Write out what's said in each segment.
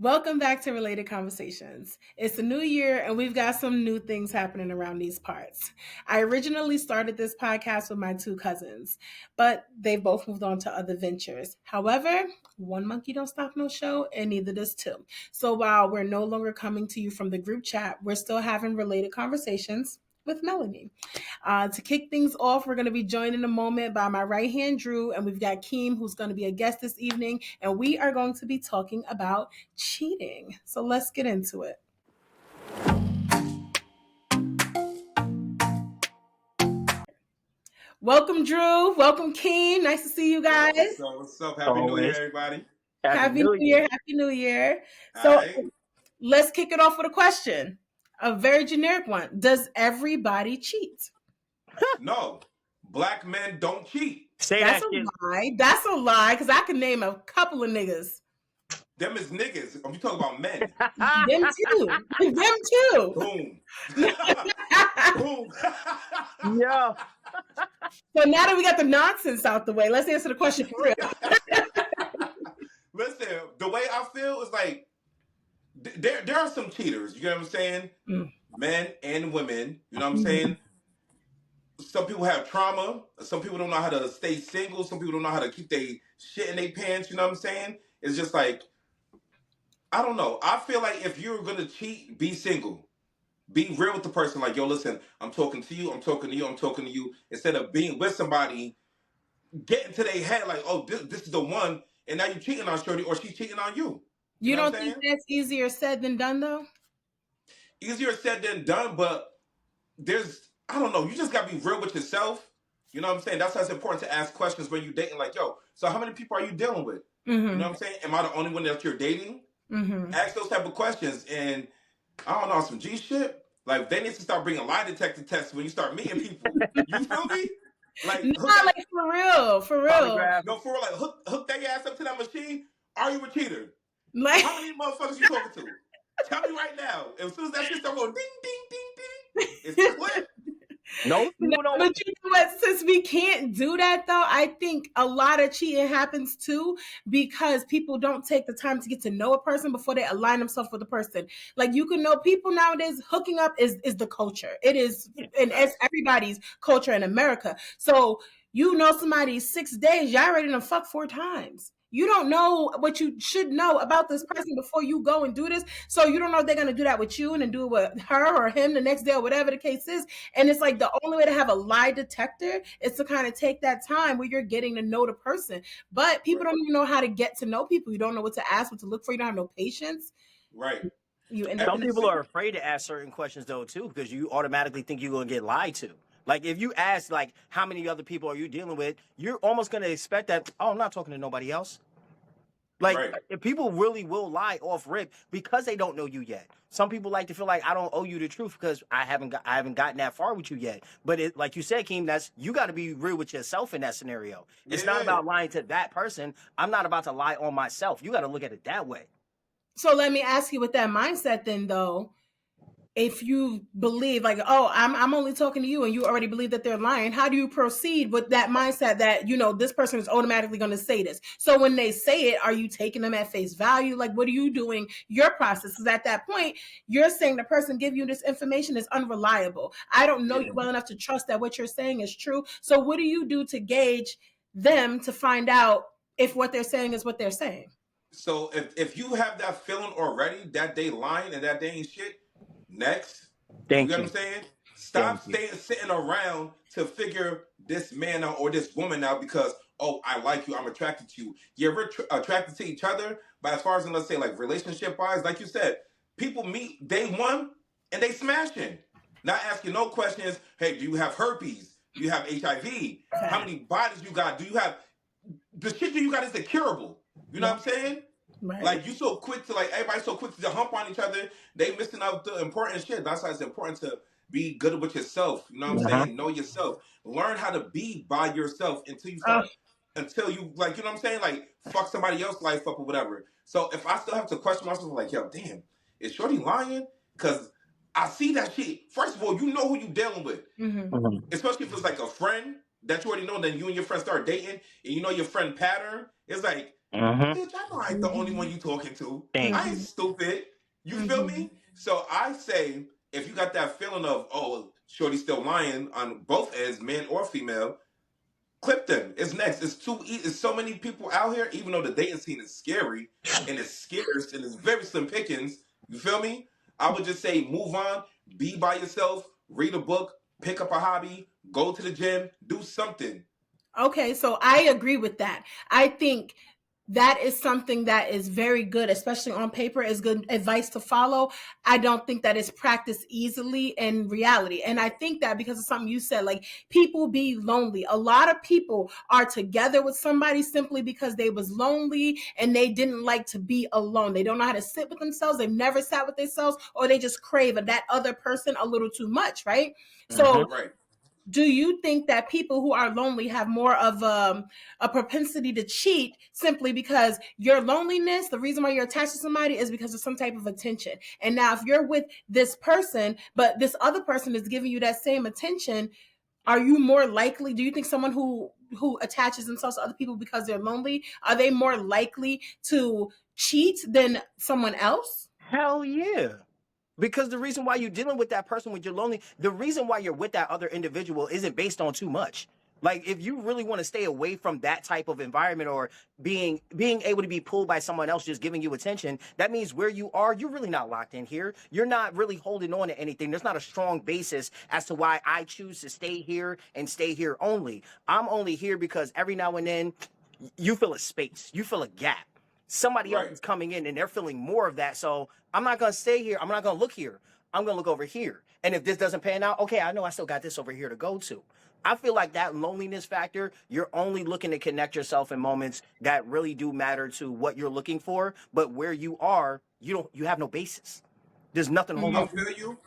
Welcome back to Related Conversations. It's a new year and we've got some new things happening around these parts. I originally started this podcast with my two cousins, but they've both moved on to other ventures. However, one monkey don't stop no show and neither does two. So while we're no longer coming to you from the group chat, we're still having related conversations with Melanie. To kick things off, we're going to be joined in a moment by my right hand, Drew, and we've got Keem, who's going to be a guest this evening, and we are going to be talking about cheating. So let's get into it. Welcome, Drew. Welcome, Keem. Nice to see you guys. What's up? Happy New Year, everybody. Happy New Year. Happy New Year. All So right. let's kick it off with a question. A very generic one. Does everybody cheat? No, black men don't cheat. That's a lie. That's a lie, because I can name a couple of niggas. Them is niggas. I'm talking about men. Them too. Them too. Boom. Boom. Yeah. So now that we got the nonsense out the way, let's answer the question for real. Listen, the way I feel is like there are some cheaters. You get what I'm saying? Men and women. You know what I'm saying? Some people have trauma. Some people don't know how to stay single. Some people don't know how to keep their shit in their pants. You know what I'm saying? It's just like, I don't know. I feel like if you're going to cheat, be single. Be real with the person. Like, yo, listen, I'm talking to you. I'm talking to you. I'm talking to you. Instead of being with somebody, get into their head like, oh, this is the one. And now you're cheating on Shorty or she's cheating on you. You don't think that's easier said than done, though? Easier said than done, but I don't know. You just got to be real with yourself. You know what I'm saying? That's why it's important to ask questions when you're dating. Like, yo, so how many people are you dealing with? You know what I'm saying? Am I the only one that you're dating? Ask those type of questions. And I don't know, some G shit. Like, they need to start bringing lie detector tests when you start meeting people. You feel me? Like, like for real. No, for real. Like, hook that ass up to that machine. Are you a cheater? Like, how many motherfuckers you talking to? Tell me right now. As soon as that shit start going ding, ding, ding, ding, it's clear. No, but you know what? Since we can't do that, though, I think a lot of cheating happens too because people don't take the time to get to know a person before they align themselves with a person. Like, you can know people nowadays. Hooking up is the culture. It is, and it's everybody's culture in America. So you know somebody 6 days, y'all ready to fuck 4 times. You don't know what you should know about this person before you go and do this. So you don't know if they're going to do that with you and then do it with her or him the next day or whatever the case is. And it's like the only way to have a lie detector is to kind of take that time where you're getting to know the person. But people don't even know how to get to know people. You don't know what to ask, what to look for. You don't have no patience. Right. Some people are afraid to ask certain questions, though, too, because you automatically think you're going to get lied to. Like, if you ask, like, how many other people are you dealing with, you're almost going to expect that, oh, I'm not talking to nobody else. Like, if people really will lie off rip because they don't know you yet. Some people like to feel like I don't owe you the truth because I haven't gotten that far with you yet. But it, like you said, Keem, you got to be real with yourself in that scenario. It's not about lying to that person. I'm not about to lie on myself. You got to look at it that way. So let me ask you with that mindset then, though. If you believe like, oh, I'm only talking to you and you already believe that they're lying, how do you proceed with that mindset that, you know, this person is automatically going to say this? So when they say it, are you taking them at face value? Like, what are you doing? Your process is at that point, you're saying the person give you this information is unreliable. I don't know you well enough to trust that what you're saying is true. So what do you do to gauge them to find out if what they're saying is what they're saying? So if you have that feeling already that they lying and that they ain't shit, next. You get what I'm saying? Stop sitting around to figure this man out or this woman out because, oh, I like you, I'm attracted to you. You're attracted to each other, but as far as, let's say, like relationship-wise, like you said, people meet day one and they smashing. Not asking no questions, hey, do you have herpes? Do you have HIV? How many bodies you got? Do you have... The shit that you got is incurable. You know what I'm saying? Right. Like, you so quick to, like, everybody's so quick to hump on each other. They missing out the important shit. That's why it's important to be good with yourself. You know what I'm saying? Know yourself. Learn how to be by yourself until you start, until you, like, you know what I'm saying? Like, fuck somebody else's life up or whatever. So if I still have to question myself, like, yo, damn, is Shorty lying? Because I see that shit. First of all, you know who you dealing with. Especially if it's like a friend that you already know, then you and your friend start dating, and you know your friend pattern. It's like, Mm-hmm. Bitch, I know I ain't the only one you talking to. Thank I you. ain't stupid. You feel Mhm. me? So I say, if you got that feeling of, oh, shorty still lying on both ends, man or female, clip them. It's next. It's too easy. It's so many people out here, even though the dating scene is scary and it's scarce and it's very slim pickings. You feel me? I would just say move on, be by yourself, read a book, pick up a hobby, go to the gym, do something. Okay, so I agree with that. I think that is something that is very good, especially on paper, is good advice to follow. I don't think that is practiced easily in reality. And I think that because of something you said, like people be lonely. A lot of people are together with somebody simply because they was lonely and they didn't like to be alone. They don't know how to sit with themselves. They've never sat with themselves, or they just crave that other person a little too much, right? So Mm-hmm. Right. do you think that people who are lonely have more of a propensity to cheat simply because your loneliness, the reason why you're attached to somebody is because of some type of attention? And now if you're with this person, but this other person is giving you that same attention, are you more likely, do you think someone who attaches themselves to other people because they're lonely, are they more likely to cheat than someone else? Hell yeah. Because the reason why you're dealing with that person when you're lonely, the reason why you're with that other individual isn't based on too much. Like if you really want to stay away from that type of environment or being able to be pulled by someone else just giving you attention, that means where you are, you're really not locked in here. You're not really holding on to anything. There's not a strong basis as to why I choose to stay here and stay here only. I'm only here because every now and then you feel a space, you feel a gap. Somebody else Right. is coming in and they're feeling more of that. So I'm not gonna stay here. I'm not gonna look here. I'm gonna look over here. And if this doesn't pan out, okay, I know I still got this over here to go to. I feel like that loneliness factor, you're only looking to connect yourself in moments that really do matter to what you're looking for. But where you are, you have no basis. There's nothing holding I you. Mhm. feel you.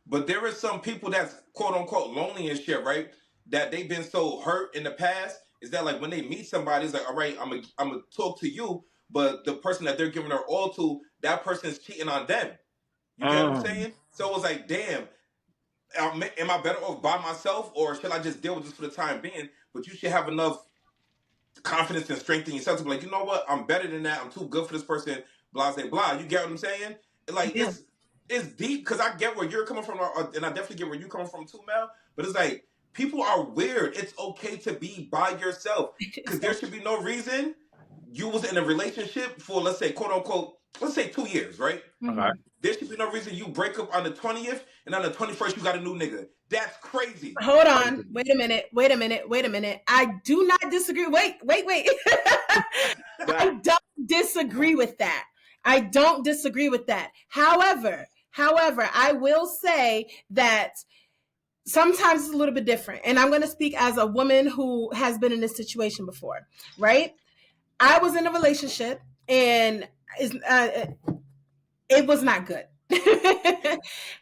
But there is some people that's quote unquote lonely and shit, right? That they've been so hurt in the past. Is that like when they meet somebody, it's like, all right, I'm gonna talk to you, but the person that they're giving their all to, that person is cheating on them. You get what I'm Mm. saying? So it was like, damn, am I better off by myself, or should I just deal with this for the time being? But you should have enough confidence and strength in yourself to be like, you know what, I'm better than that. I'm too good for this person. Blah blah blah. You get what I'm saying? Like Yeah. it's deep because I get where you're coming from, and I definitely get where you're coming from too, Mel. But it's like people are weird. It's okay to be by yourself because there should be no reason you was in a relationship for, let's say, quote unquote, let's say 2 years, right? Okay. Mhm. There should be no reason you break up on the 20th and on the 21st you got a new nigga. That's crazy. Hold Crazy. on. Wait a minute. Wait a minute. Wait a minute. I do not disagree. Wait. I don't disagree with that. I don't disagree with that. However, I will say that sometimes it's a little bit different. And I'm going to speak as a woman who has been in this situation before, right? I was in a relationship and it was not good.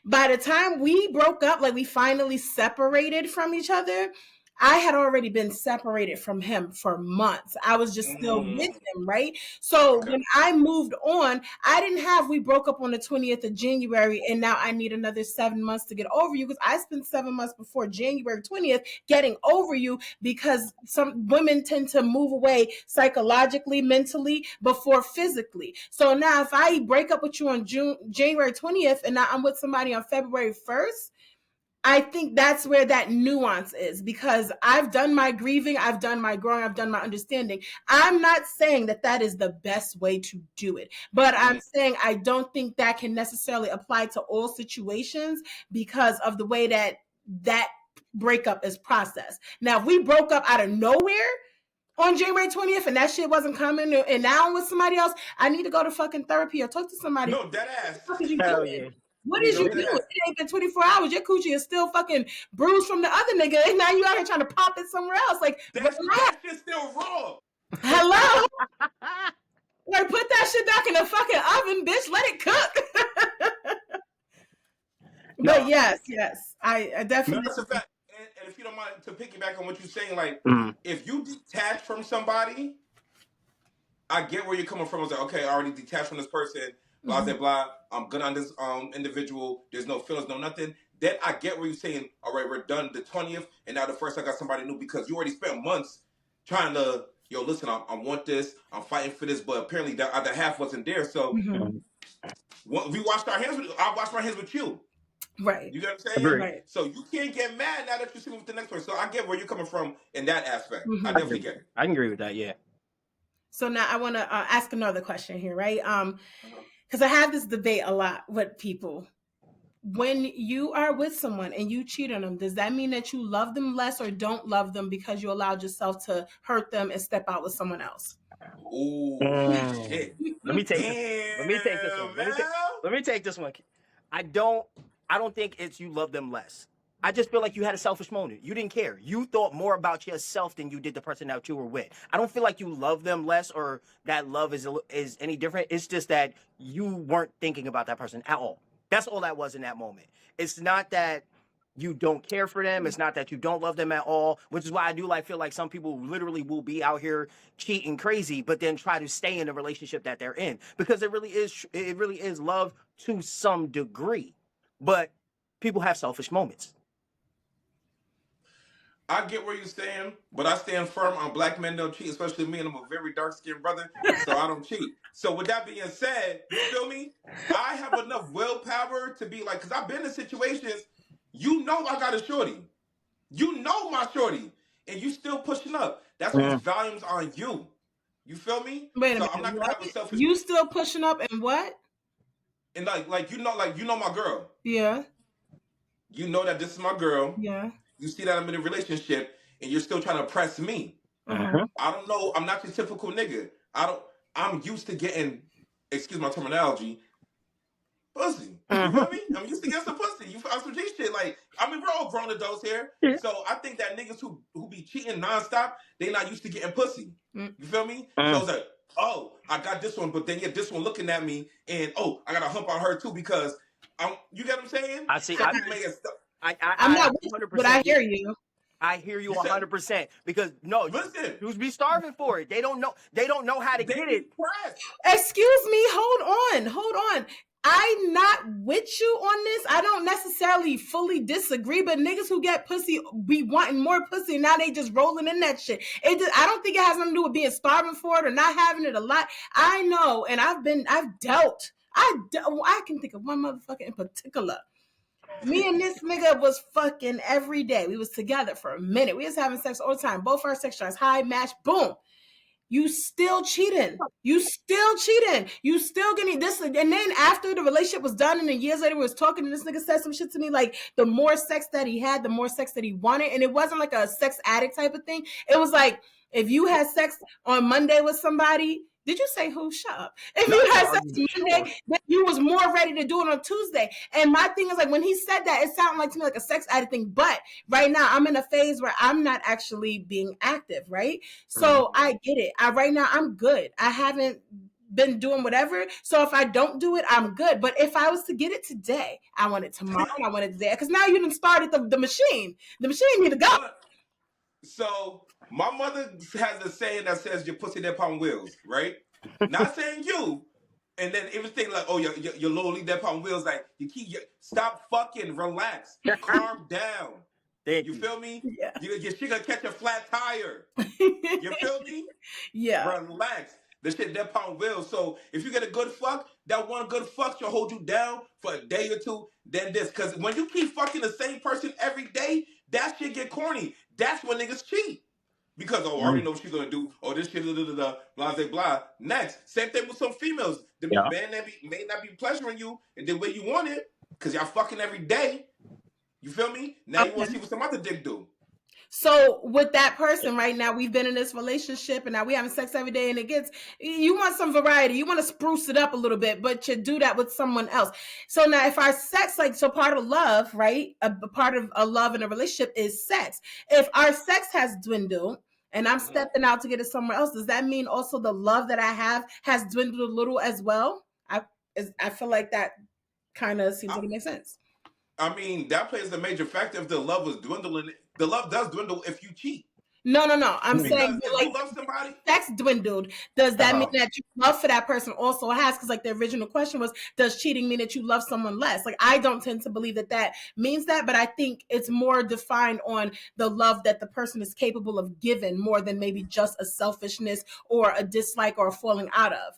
By the time we broke up, like we finally separated from each other, I had already been separated from him for months. I was just still with Mm, him, right? So okay. when I moved on, I didn't have, we broke up on the 20th of January, and now I need another 7 months to get over you because I spent 7 months before January 20th getting over you because some women tend to move away psychologically, mentally before physically. So now if I break up with you on January 20th and now I'm with somebody on February 1st, I think that's where that nuance is because I've done my grieving, I've done my growing, I've done my understanding. I'm not saying that that is the best way to do it, but I'm Mm, saying I don't think that can necessarily apply to all situations because of the way that that breakup is processed. Now, if we broke up out of nowhere on January 20th and that shit wasn't coming and now I'm with somebody else, I need to go to fucking therapy or talk to somebody. no, dead What the ass. fuck is you Hell doing? yeah. What You is know you Dead what? doing? ass. It ain't been 24 hours. Your coochie is still fucking bruised from the other nigga, and now you out here trying to pop it somewhere else. Like, That shit's still raw. hello? Like, put that shit back in the fucking oven, bitch. Let it cook. But No. yes, I No, definitely. that's a fact. And if you don't mind to piggyback on what you're saying, like Mm. if you detach from somebody, I get where you're coming from. I was like, okay, I already detached from this person, blah blah Mhm. blah. I'm good on this individual. There's no feelings, no nothing. Then I get where you're saying, all right, we're done the 20th, and now the first I got somebody new because you already spent months trying to yo, listen, I want this, I'm fighting for this, but apparently the other half wasn't there. So we washed our hands with. I washed my hands with you. Right. You get what I'm saying? Agree. Right. So you can't get mad now that you're sleeping with the next person. So I get where you're coming from in that aspect. I I definitely agree. get it. I can agree with that. Yeah. So now I want to ask another question here, right? Because I have this debate a lot with people. When you are with someone and you cheat on them, does that mean that you love them less or don't love them because you allowed yourself to hurt them and step out with someone else? Ooh, shit. Let me take Damn, this. Let me take this one. Let me take this one. I don't think it's you love them less. I just feel like you had a selfish moment. You didn't care. You thought more about yourself than you did the person that you were with. I don't feel like you love them less or that love is any different. It's just that you weren't thinking about that person at all. That's all that was in that moment. It's not that you don't care for them. It's not that you don't love them at all, which is why I do feel like some people literally will be out here cheating crazy, but then try to stay in the relationship that they're in because it really is love to some degree, but people have selfish moments. I get where you're saying, but I stand firm on black men don't cheat, especially me, and I'm a very dark-skinned brother, so I don't cheat. So with that being said, you feel me? I have enough willpower to be like, because I've been in situations, you know I got a shorty. You know my shorty, and you still pushing up. That speaks volumes on you. You feel me? Wait a So minute. I'm not gonna have a selfish. You still pushing up and what? And like you know my girl. Yeah. You know that this is my girl. Yeah. You see that I'm in a relationship, and you're still trying to press me. Uh-huh. I don't know. I'm not your typical nigga. I'm used to getting, excuse my terminology, pussy. You feel me? I'm used to getting some pussy. You feel some G shit. Like, I mean, we're all grown adults here. Yeah. So I think that niggas who be cheating nonstop, they not used to getting pussy. Mm. You feel me? So it's like, oh, I got this one, but then you get this one looking at me, and oh, I got to hump on her too because you get what I'm saying? I see. So people make it stuff. I'm not with you, but I hear you. I hear you You said- 100% because no, Listen. you be starving for it. They don't know how to They get be it. pressed. Excuse me, hold on. I'm not with you on this. I don't necessarily fully disagree, but niggas who get pussy be wanting more pussy, and now they just rolling in that shit. I don't think it has nothing to do with being starving for it or not having it a lot. I know, and I've dealt. I can think of one motherfucker in particular. Me and this nigga was fucking every day. We was together for a minute. We was having sex all the time. Both our sex drives, high, match, boom. You still cheating. You still getting this. And then after the relationship was done and then years later we was talking and this nigga said some shit to me like the more sex that he had, the more sex that he wanted. And it wasn't like a sex addict type of thing. It was like if you had sex on Monday with somebody, did you say who? Shut up. If you had sex on Monday, then you was more ready to do it on Tuesday. And my thing is like when he said that, it sounded like to me like a sex addict thing. But right now I'm in a phase where I'm not actually being active, right? So I get it. Right now I'm good. I haven't been doing whatever. So if I don't do it, I'm good. But if I was to get it today, I want it tomorrow. I want it today. Because now you done started the machine. The machine need to go. So my mother has a saying that says your pussy that on wheels, right? Not saying you. And then everything like, oh, your lowly that on wheels, like stop fucking, relax, calm down. You feel me? Yeah. She gonna catch a flat tire. You feel me? Yeah. Relax. The shit that on wheels. So if you get a good fuck, that one good fuck should hold you down for a day or two. Then this, because when you keep fucking the same person every day, that shit get corny. That's when niggas cheat. Because, I already know what she's going to do. Oh, this shit, blah, blah, blah. Next. Same thing with some females. The man may not be pleasuring you in the way you want it because y'all fucking every day. You feel me? Now you want to see what some other dick do. So with that person right now, we've been in this relationship and now we having sex every day and you want some variety. You want to spruce it up a little bit, but you do that with someone else. So now if our sex, so part of love, right? A part of a love in a relationship is sex. If our sex has dwindled and I'm stepping out to get it somewhere else, does that mean also the love that I have has dwindled a little as well? I feel like that kind of seems like it makes sense. I mean, that plays a major factor if the love was dwindling. The love does dwindle if you cheat. No. I'm Mhm. saying, Because but if like you love somebody, sex dwindled. Does that mean uh-huh. that your love for that person also has? Because like the original question was, does cheating mean that you love someone less? Like I don't tend to believe that that means that, but I think it's more defined on the love that the person is capable of giving more than maybe just a selfishness or a dislike or a falling out of.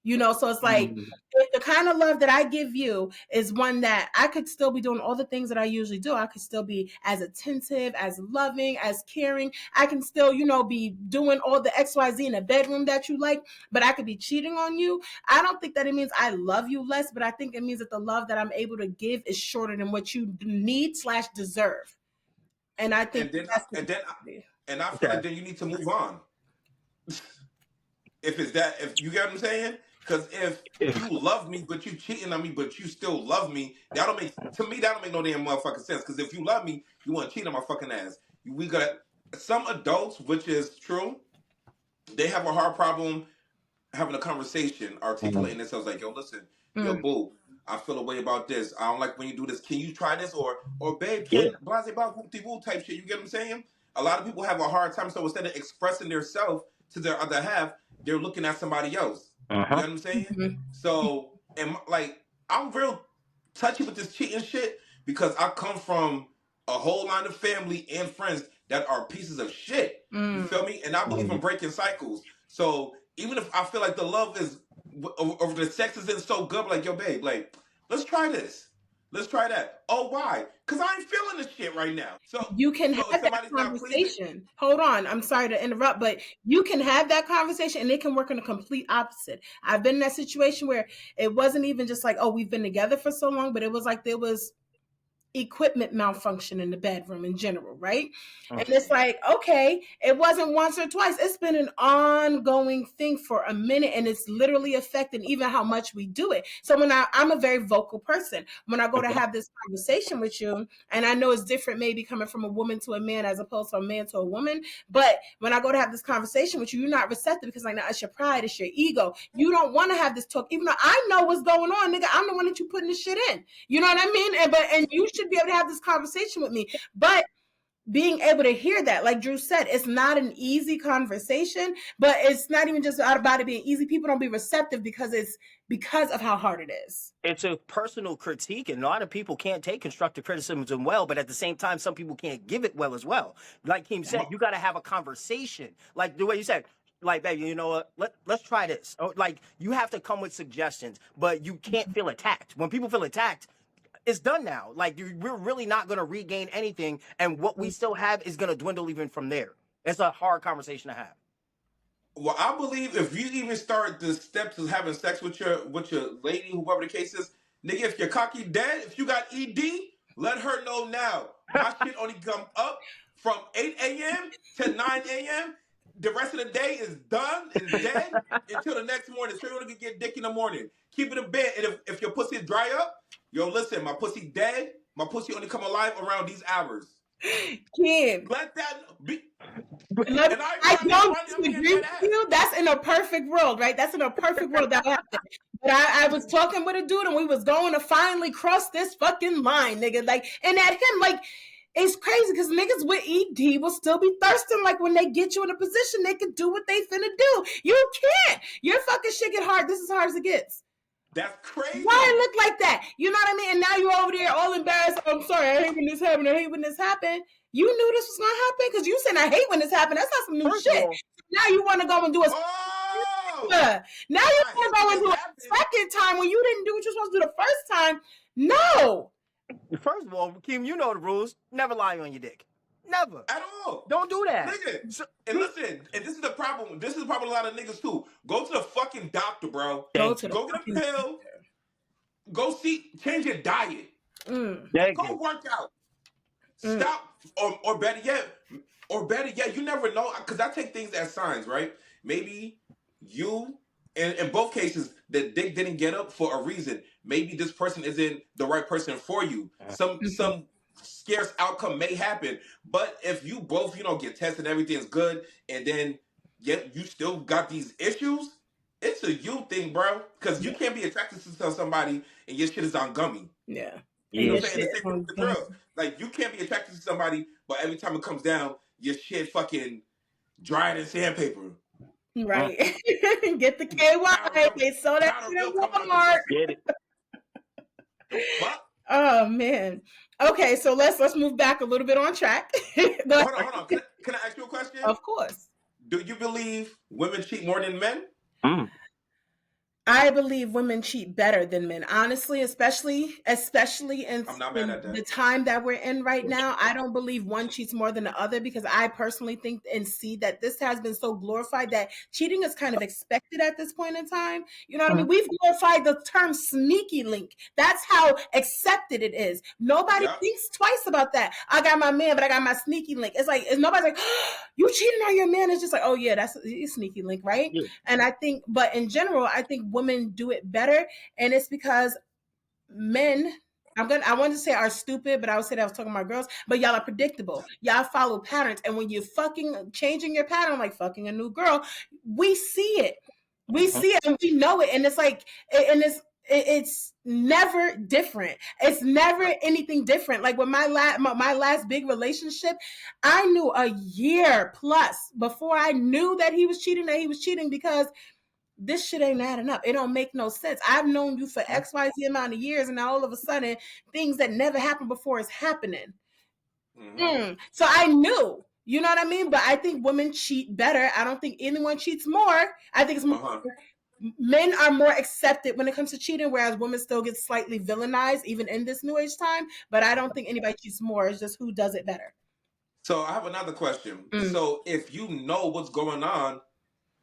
You know, so it's like Mhm. if the kind of love that I give you is one that I could still be doing all the things that I usually do. I could still be as attentive, as loving, as caring. I can still, you know, be doing all the XYZ in a bedroom that you like, but I could be cheating on you. I don't think that it means I love you less, but I think it means that the love that I'm able to give is shorter than what you need slash deserve. And I think and then that's and then the and I feel Okay. like then you need to move on. If it's that, if you get what I'm saying, because if you love me but you cheating on me but you still love me, that'll make to me that'll make no damn motherfucking sense. Because if you love me, you want to cheat on my fucking ass. We got some adults, which is true. They have a hard problem having a conversation, articulating themselves like, yo, listen, yo, Mm. boo, I feel a way about this. I don't like when you do this. Can you try this? Or babe, Yeah. can blase blah whoop de woo type shit. You get what I'm saying? A lot of people have a hard time. So instead of expressing their self to their other half, they're looking at somebody else. You Uh-huh. know what I'm saying? Mhm. So and like I'm real touchy with this cheating shit because I come from a whole line of family and friends that are pieces of shit. You Mm. feel me? And I believe in Mhm. breaking cycles. So even if I feel like the love is or the sex isn't so good, like yo, babe, like let's try this, let's try that. Oh, why? Because I ain't feeling this shit right now. So You can have so if that somebody's not pleasing, conversation. Hold on. I'm sorry to interrupt, but you can have that conversation and it can work in a complete opposite. I've been in that situation where it wasn't even just like, oh, we've been together for so long, but it was like there was equipment malfunction in the bedroom in general, right? And it's like, okay, it wasn't once or twice. It's been an ongoing thing for a minute and it's literally affecting even how much we do it. So when I'm a very vocal person, when I go to Okay. have this conversation with you, and I know it's different maybe coming from a woman to a man as opposed to a man to a woman, but when I go to have this conversation with you, you're not receptive because like, now it's your pride, it's your ego. You don't want to have this talk, even though I know what's going on, nigga. I'm the one that you putting this shit in. You know what I mean? And you should be able to have this conversation with me. But being able to hear that, like Drew said, it's not an easy conversation, but it's not even just about it being easy. People don't be receptive because it's because of how hard it is. It's a personal critique, and a lot of people can't take constructive criticism well, but at the same time, some people can't give it well as well. Like Keem said, you got to have a conversation. Like the way you said, like, baby, you know what? Let's try this. Or, like, you have to come with suggestions, but you can't feel attacked. When people feel attacked, it's done now. Like, we're really not going to regain anything, and what we still have is going to dwindle even from there. It's a hard conversation to have. well, I believe if you even start the steps of having sex with your lady, whoever the case is, nigga, if your cocky dead, if you got ED, let her know now. My shit only come up from 8 a.m. to 9 a.m. The rest of the day is done and dead until the next morning. So you only get dick in the morning. Keep it a bit. And if your pussy dry up, yo, listen, my pussy dead. My pussy only come alive around these hours. Kim, Let that be. and And I don't I'm being disagree dead with ass. you. That's in a perfect world, right? That's in a perfect world that happened. But I was talking with a dude and we was going to finally cross this fucking line, nigga. Like, and at him, like, it's crazy because niggas with ED will still be thirsting. Like when they get you in a position, they can do what they finna do. You can't. Your fucking shit get hard. This is as hard as it gets. That's crazy. Why it look like that? You know what I mean? And now you're over there all embarrassed. Oh, I'm sorry. I hate when this happened. I hate when this happened. You knew this was gonna happen because you said I hate when this happened. That's not some new First of shit. all, Now you want to go and do a Oh, now you I want hate to go when and do this a happened. second time when you didn't do what you're supposed to do the first time. No. first of all, Keem, you know the rules. Never lie on your dick. Never. At all. Don't do that. Nigga. So, And listen, and this is the problem. This is the problem with a lot of niggas too. Go to the fucking doctor, bro. Go thank to you. the Go get a fucking pill. Go change your diet. Thank Go you. work out. Stop. Or better yet, you never know. Because I take things as signs, right? Maybe you, in both cases, the dick didn't get up for a reason. Maybe this person isn't the right person for you. Some scarce outcome may happen. But if you both, get tested, everything's good, and then yet you still got these issues, it's a you thing, bro. Because you can't be attracted to somebody and your shit is on gummy. Yeah. You know Yeah. what I'm saying? The same thing with the girls. Like you can't be attracted to somebody, but every time it comes down, your shit fucking Dry it in sandpaper. Right. Get the KY. They sold that Powder shit milk in coming out Walmart. Get it? the fuck? Oh man. Okay, so let's move back a little bit on track. Go ahead. Hold on. Can I ask you a question? Of course. Do you believe women cheat more than men? I believe women cheat better than men, honestly, especially in I'm not mad at that. the time that we're in right now. I don't believe one cheats more than the other because I personally think and see that this has been so glorified that cheating is kind of expected at this point in time. You know what I mean? We've glorified the term sneaky link. That's how accepted it is. Nobody thinks twice about that. I got my man, but I got my sneaky link. It's like, nobody's like, oh, you cheating on your man. It's just like, oh yeah, that's a sneaky link, right? Yeah. And I think, but in general, I think women do it better, and it's because men, I wanted to say are stupid, but I would say that I was talking about girls, but y'all are predictable. Y'all follow patterns, and when you're fucking changing your pattern, like fucking a new girl, we see it. We see it and we know it, and it's like, and it's never different. It's never anything different. Like with my last big relationship, I knew a year plus before I knew that he was cheating because this shit ain't adding up. It don't make no sense. I've known you for XYZ amount of years, and now all of a sudden, things that never happened before is happening. So I knew, you know what I mean? But I think women cheat better. I don't think anyone cheats more. I think it's more. Men are more accepted when it comes to cheating, whereas women still get slightly villainized, even in this new age time. But I don't think anybody cheats more. It's just who does it better. So I have another question. So if you know what's going on,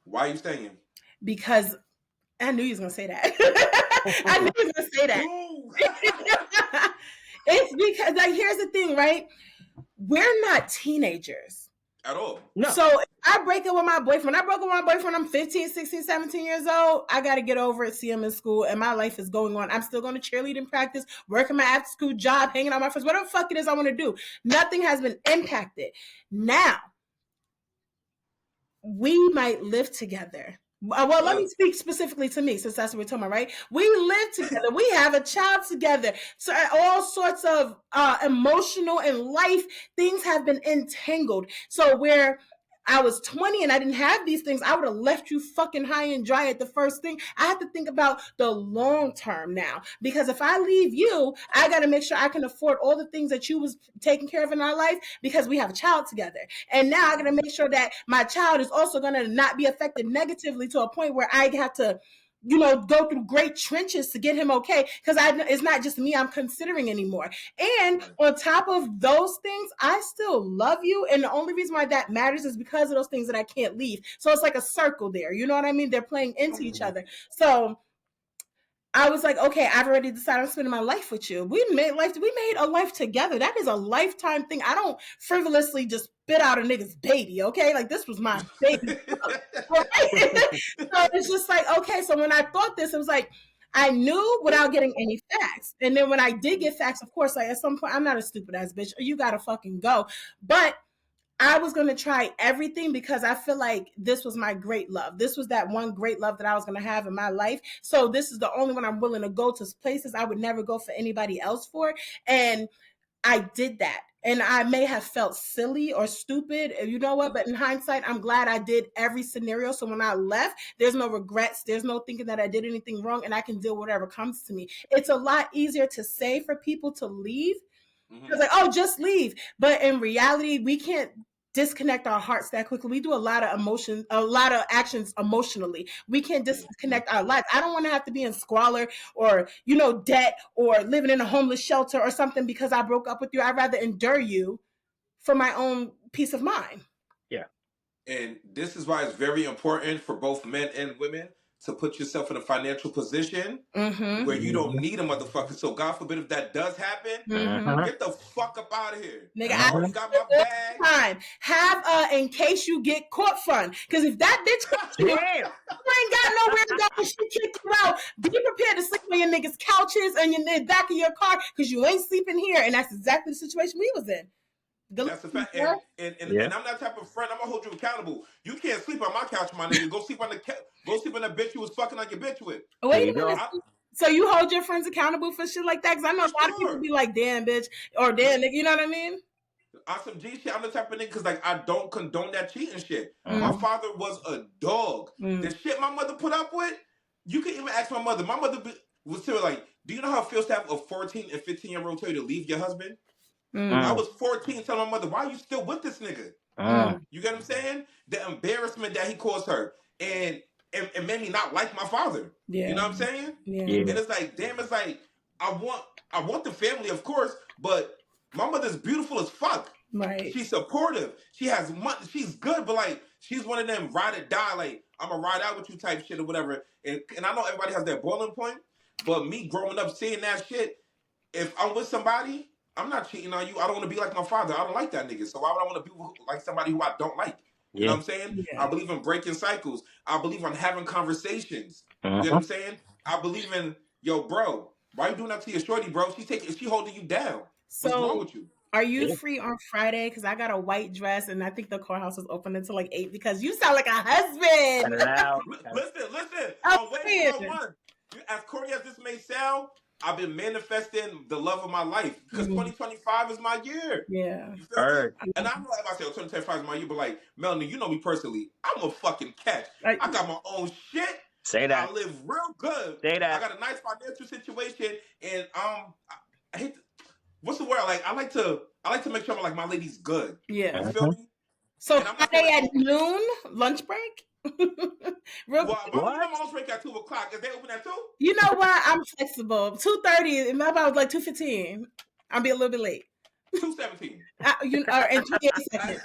why are you staying? Because I knew you was gonna say that. I knew you was gonna say that. It's because, like, here's the thing, right? We're not teenagers at all. No. So if I break up with my boyfriend, when I broke up with my boyfriend, I'm 15, 16, 17 years old. I got to get over it, see him in school, and my life is going on. I'm still going to cheerlead in practice, working my after school job, hanging out with my friends, whatever the fuck it is I want to do. Nothing has been impacted. Now, we might live together. Well, let me speak specifically to me, since that's what we're talking about, right? We live together. We have a child together. So all sorts of emotional and life things have been entangled. So where I was 20 and I didn't have these things, I would have left you fucking high and dry at the first thing. I have to think about the long term now, because if I leave you, I got to make sure I can afford all the things that you was taking care of in our life, because we have a child together. And now I got to make sure that my child is also going to not be affected negatively to a point where I have to, you know, go through great trenches to get him okay, because it's not just me I'm considering anymore. And on top of those things, I still love you, and the only reason why that matters is because of those things that I can't leave. So it's like a circle there, you know what I mean? They're playing into each other. So I was like, okay, I've already decided I'm spending my life with you. We made a life together. That is a lifetime thing. I don't frivolously just spit out a nigga's baby, okay? Like, this was my baby. So it's just like, okay, so when I thought this, it was like, I knew without getting any facts. And then when I did get facts, of course, like at some point, I'm not a stupid ass bitch. You gotta fucking go. But I was going to try everything because I feel like this was my great love. This was that one great love that I was going to have in my life. So this is the only one I'm willing to go to places I would never go for anybody else for. And I did that. And I may have felt silly or stupid, you know what? But in hindsight, I'm glad I did every scenario. So when I left, there's no regrets. There's no thinking that I did anything wrong, and I can deal with whatever comes to me. It's a lot easier to say for people to leave. It's like, oh, just leave. But in reality, we can't disconnect our hearts that quickly. We do a lot of emotion, a lot of actions emotionally. We can't disconnect our lives. I don't want to have to be in squalor or, you know, debt or living in a homeless shelter or something because I broke up with you. I'd rather endure you for my own peace of mind. Yeah. And this is why it's very important for both men and women to put yourself in a financial position where you don't need a motherfucker. So God forbid if that does happen, get the fuck up out of here. Nigga, I got my bag. Time. Have in case you get caught fun. Because if that bitch caught you, you ain't got nowhere to go when she kicked you out. Be prepared to sleep on your niggas' couches and in the back of your car because you ain't sleeping here. And that's exactly the situation we was in. That's a fact. And I'm that type of friend. I'm gonna hold you accountable. You can't sleep on my couch, my nigga. Go sleep on the bitch you was fucking like your bitch with. Wait a minute. So you hold your friends accountable for shit like that? Because I know a lot of people be like, damn, bitch, or damn, nigga. You know what I mean? On some G shit, I'm the type of nigga because like I don't condone that cheating shit. Mm. My father was a dog. Mm. The shit my mother put up with, you can even ask my mother. My mother was still like, do you know how it feels to have a 14 and 15-year-old tell you to leave your husband? I was 14 telling my mother, why are you still with this nigga? You get what I'm saying? The embarrassment that he caused her. And it made me not like my father. Yeah. You know what I'm saying? Yeah. And it's like, damn, it's like, I want the family, of course, but my mother's beautiful as fuck. Right. She's supportive. She has money. She's good, but like she's one of them ride or die. Like I'm gonna ride out with you type shit or whatever. And I know everybody has their boiling point, but me growing up seeing that shit, if I'm with somebody, I'm not cheating on you. I don't want to be like my father. I don't like that nigga. So why would I want to be like somebody who I don't like? You know what I'm saying? Yeah. I believe in breaking cycles. I believe in having conversations. You know what I'm saying? I believe in, yo, bro, why you doing that to your shorty, bro? She holding you down. What's wrong with you? Are you free on Friday? Because I got a white dress, and I think the courthouse is open until like 8. Because you sound like a husband. Listen. I'm waiting for one. As corny as this may sound, I've been manifesting the love of my life because 2025 is my year. Yeah. You feel me? And I know if I say 2025 is my year, but like Melanie, you know me personally. I'm a fucking catch. I got my own shit. Say that. I live real good. Say that. I got a nice financial situation, and I hate to, what's the word? Like I like to make sure like my lady's good. Yeah. You feel me? So Friday at noon, lunch break. Well, my lunch break at 2:00. Is they open at 2? You know what? I'm flexible. 2:30. My about was like 2:15. I'll be a little bit late. 2:17. And 28 seconds.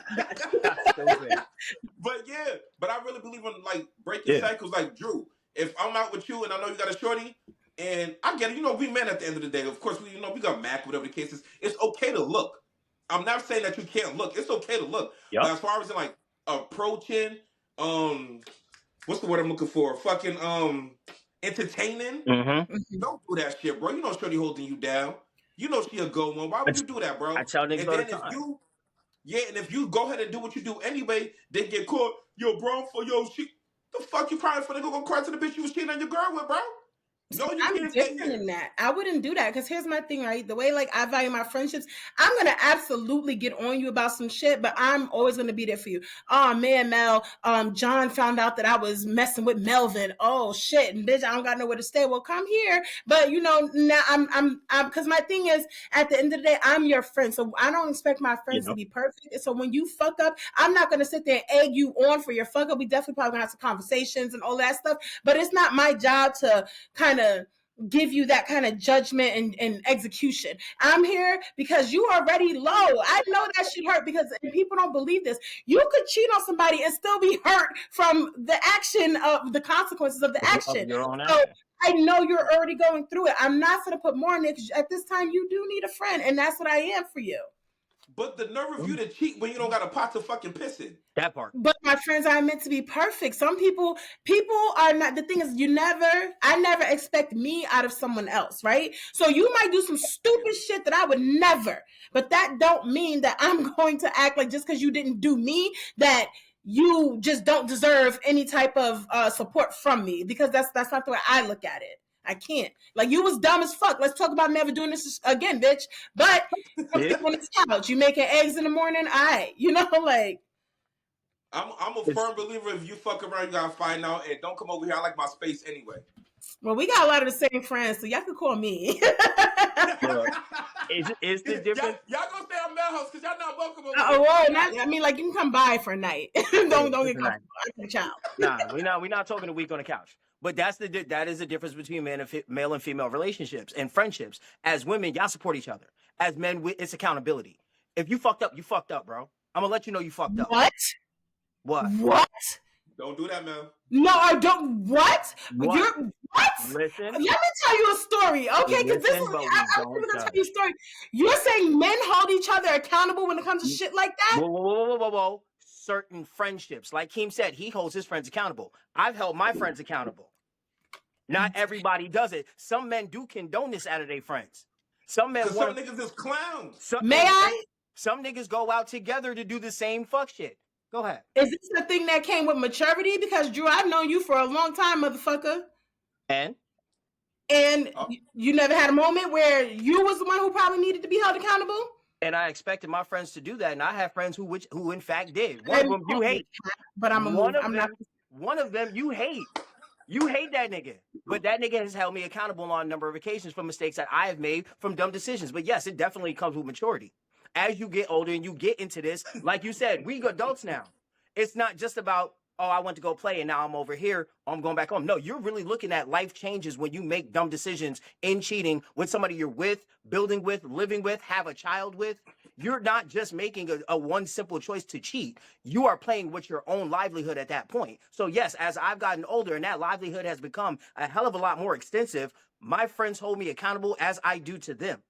But I really believe in like breaking cycles. Like Drew, if I'm out with you and I know you got a shorty, and I get it, we men at the end of the day. Of course, we got Mac, whatever the case is. It's okay to look. I'm not saying that you can't look. It's okay to look. Yep. But as far as like approaching, what's the word I'm looking for? Fucking entertaining. Don't do that shit, bro. You know shorty holding you down. You know she a good one. Why would you do that, bro? I tell niggas all the time. And if you go ahead and do what you do anyway, they get caught. Yo, bro, the fuck you crying for? They gonna cry to the bitch you was cheating on your girl with, bro. No, you I'm can't different in that. I wouldn't do that because here's my thing, right? The way like I value my friendships, I'm gonna absolutely get on you about some shit, but I'm always gonna be there for you. Oh man, Mel, John found out that I was messing with Melvin. Oh shit, and bitch, I don't got nowhere to stay. Well, come here. But now I'm because my thing is at the end of the day, I'm your friend, so I don't expect my friends to be perfect. So when you fuck up, I'm not gonna sit there and egg you on for your fuck up. We definitely probably gonna have some conversations and all that stuff, but it's not my job to kind of give you that kind of judgment and execution. I'm here because you are already low. I know that shit hurt because people don't believe this. You could cheat on somebody and still be hurt from the action of the consequences of the action. So I know you're already going through it. I'm not going to put more in it. At this time, you do need a friend, and that's what I am for you. But the nerve of you to cheat when you don't got a pot to fucking piss in. That part. But my friends aren't meant to be perfect. Some people are not. The thing is, I never expect me out of someone else, right? So you might do some stupid shit that I would never. But that don't mean that I'm going to act like just because you didn't do me, that you just don't deserve any type of support from me. Because that's not the way I look at it. I can't. Like, you was dumb as fuck. Let's talk about never doing this again, bitch. But on the couch, you making eggs in the morning, like. I'm a firm believer if you fuck around, you gotta find out, and don't come over here. I like my space anyway. Well, we got a lot of the same friends, so y'all can call me. Is the difference? Y'all gonna stay on Melhouse because y'all not welcome over you can come by for a night. don't get comfortable. Nah, we're not talking a week on the couch. But that is the difference between male and female relationships and friendships. As women, y'all support each other. As men, it's accountability. If you fucked up, you fucked up, bro. I'm gonna let you know you fucked up. What? Don't do that, man. No, I don't. What? You're what? Listen. Let me tell you a story, okay? Because this is I'm gonna tell you a story. You're saying men hold each other accountable when it comes to shit like that? Whoa. Certain friendships, like Keem said, he holds his friends accountable. I've held my friends accountable. Not everybody does it. Some men do condone this out of their friends. Some niggas is clowns. Some niggas go out together to do the same fuck shit. Go ahead. Is this the thing that came with maturity? Because Drew, I've known you for a long time, motherfucker. And you never had a moment where you was the one who probably needed to be held accountable? And I expected my friends to do that, and I have friends who in fact did. One I of them you hate. but I'm gonna move. I'm not. One of them you hate. You hate that nigga. But that nigga has held me accountable on a number of occasions for mistakes that I have made from dumb decisions. But yes, it definitely comes with maturity. As you get older and you get into this, like you said, we adults now. It's not just about, oh, I went to go play and now I'm over here, I'm going back home. No, you're really looking at life changes when you make dumb decisions in cheating with somebody you're with, building with, living with, have a child with. You're not just making a one simple choice to cheat. You are playing with your own livelihood at that point. So yes, as I've gotten older and that livelihood has become a hell of a lot more extensive, my friends hold me accountable as I do to them.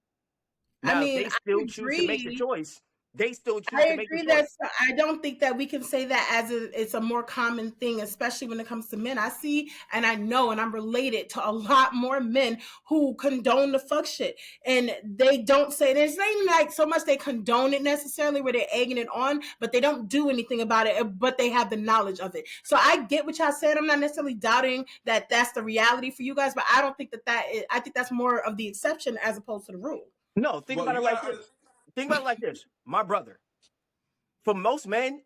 Now, I mean, they still choose to make the choice. They still choose I to make the agree choice. that I don't think that we can say that as it's a more common thing, especially when it comes to men. I see and I know and I'm related to a lot more men who condone the fuck shit. And they don't say, there's not even like so much they condone it necessarily where they're egging it on, but they don't do anything about it, but they have the knowledge of it. So I get what y'all said. I'm not necessarily doubting that that's the reality for you guys, but I don't think that is, I think that's more of the exception as opposed to the rule. No, think about it like this. Think about it like this. My brother, for most men,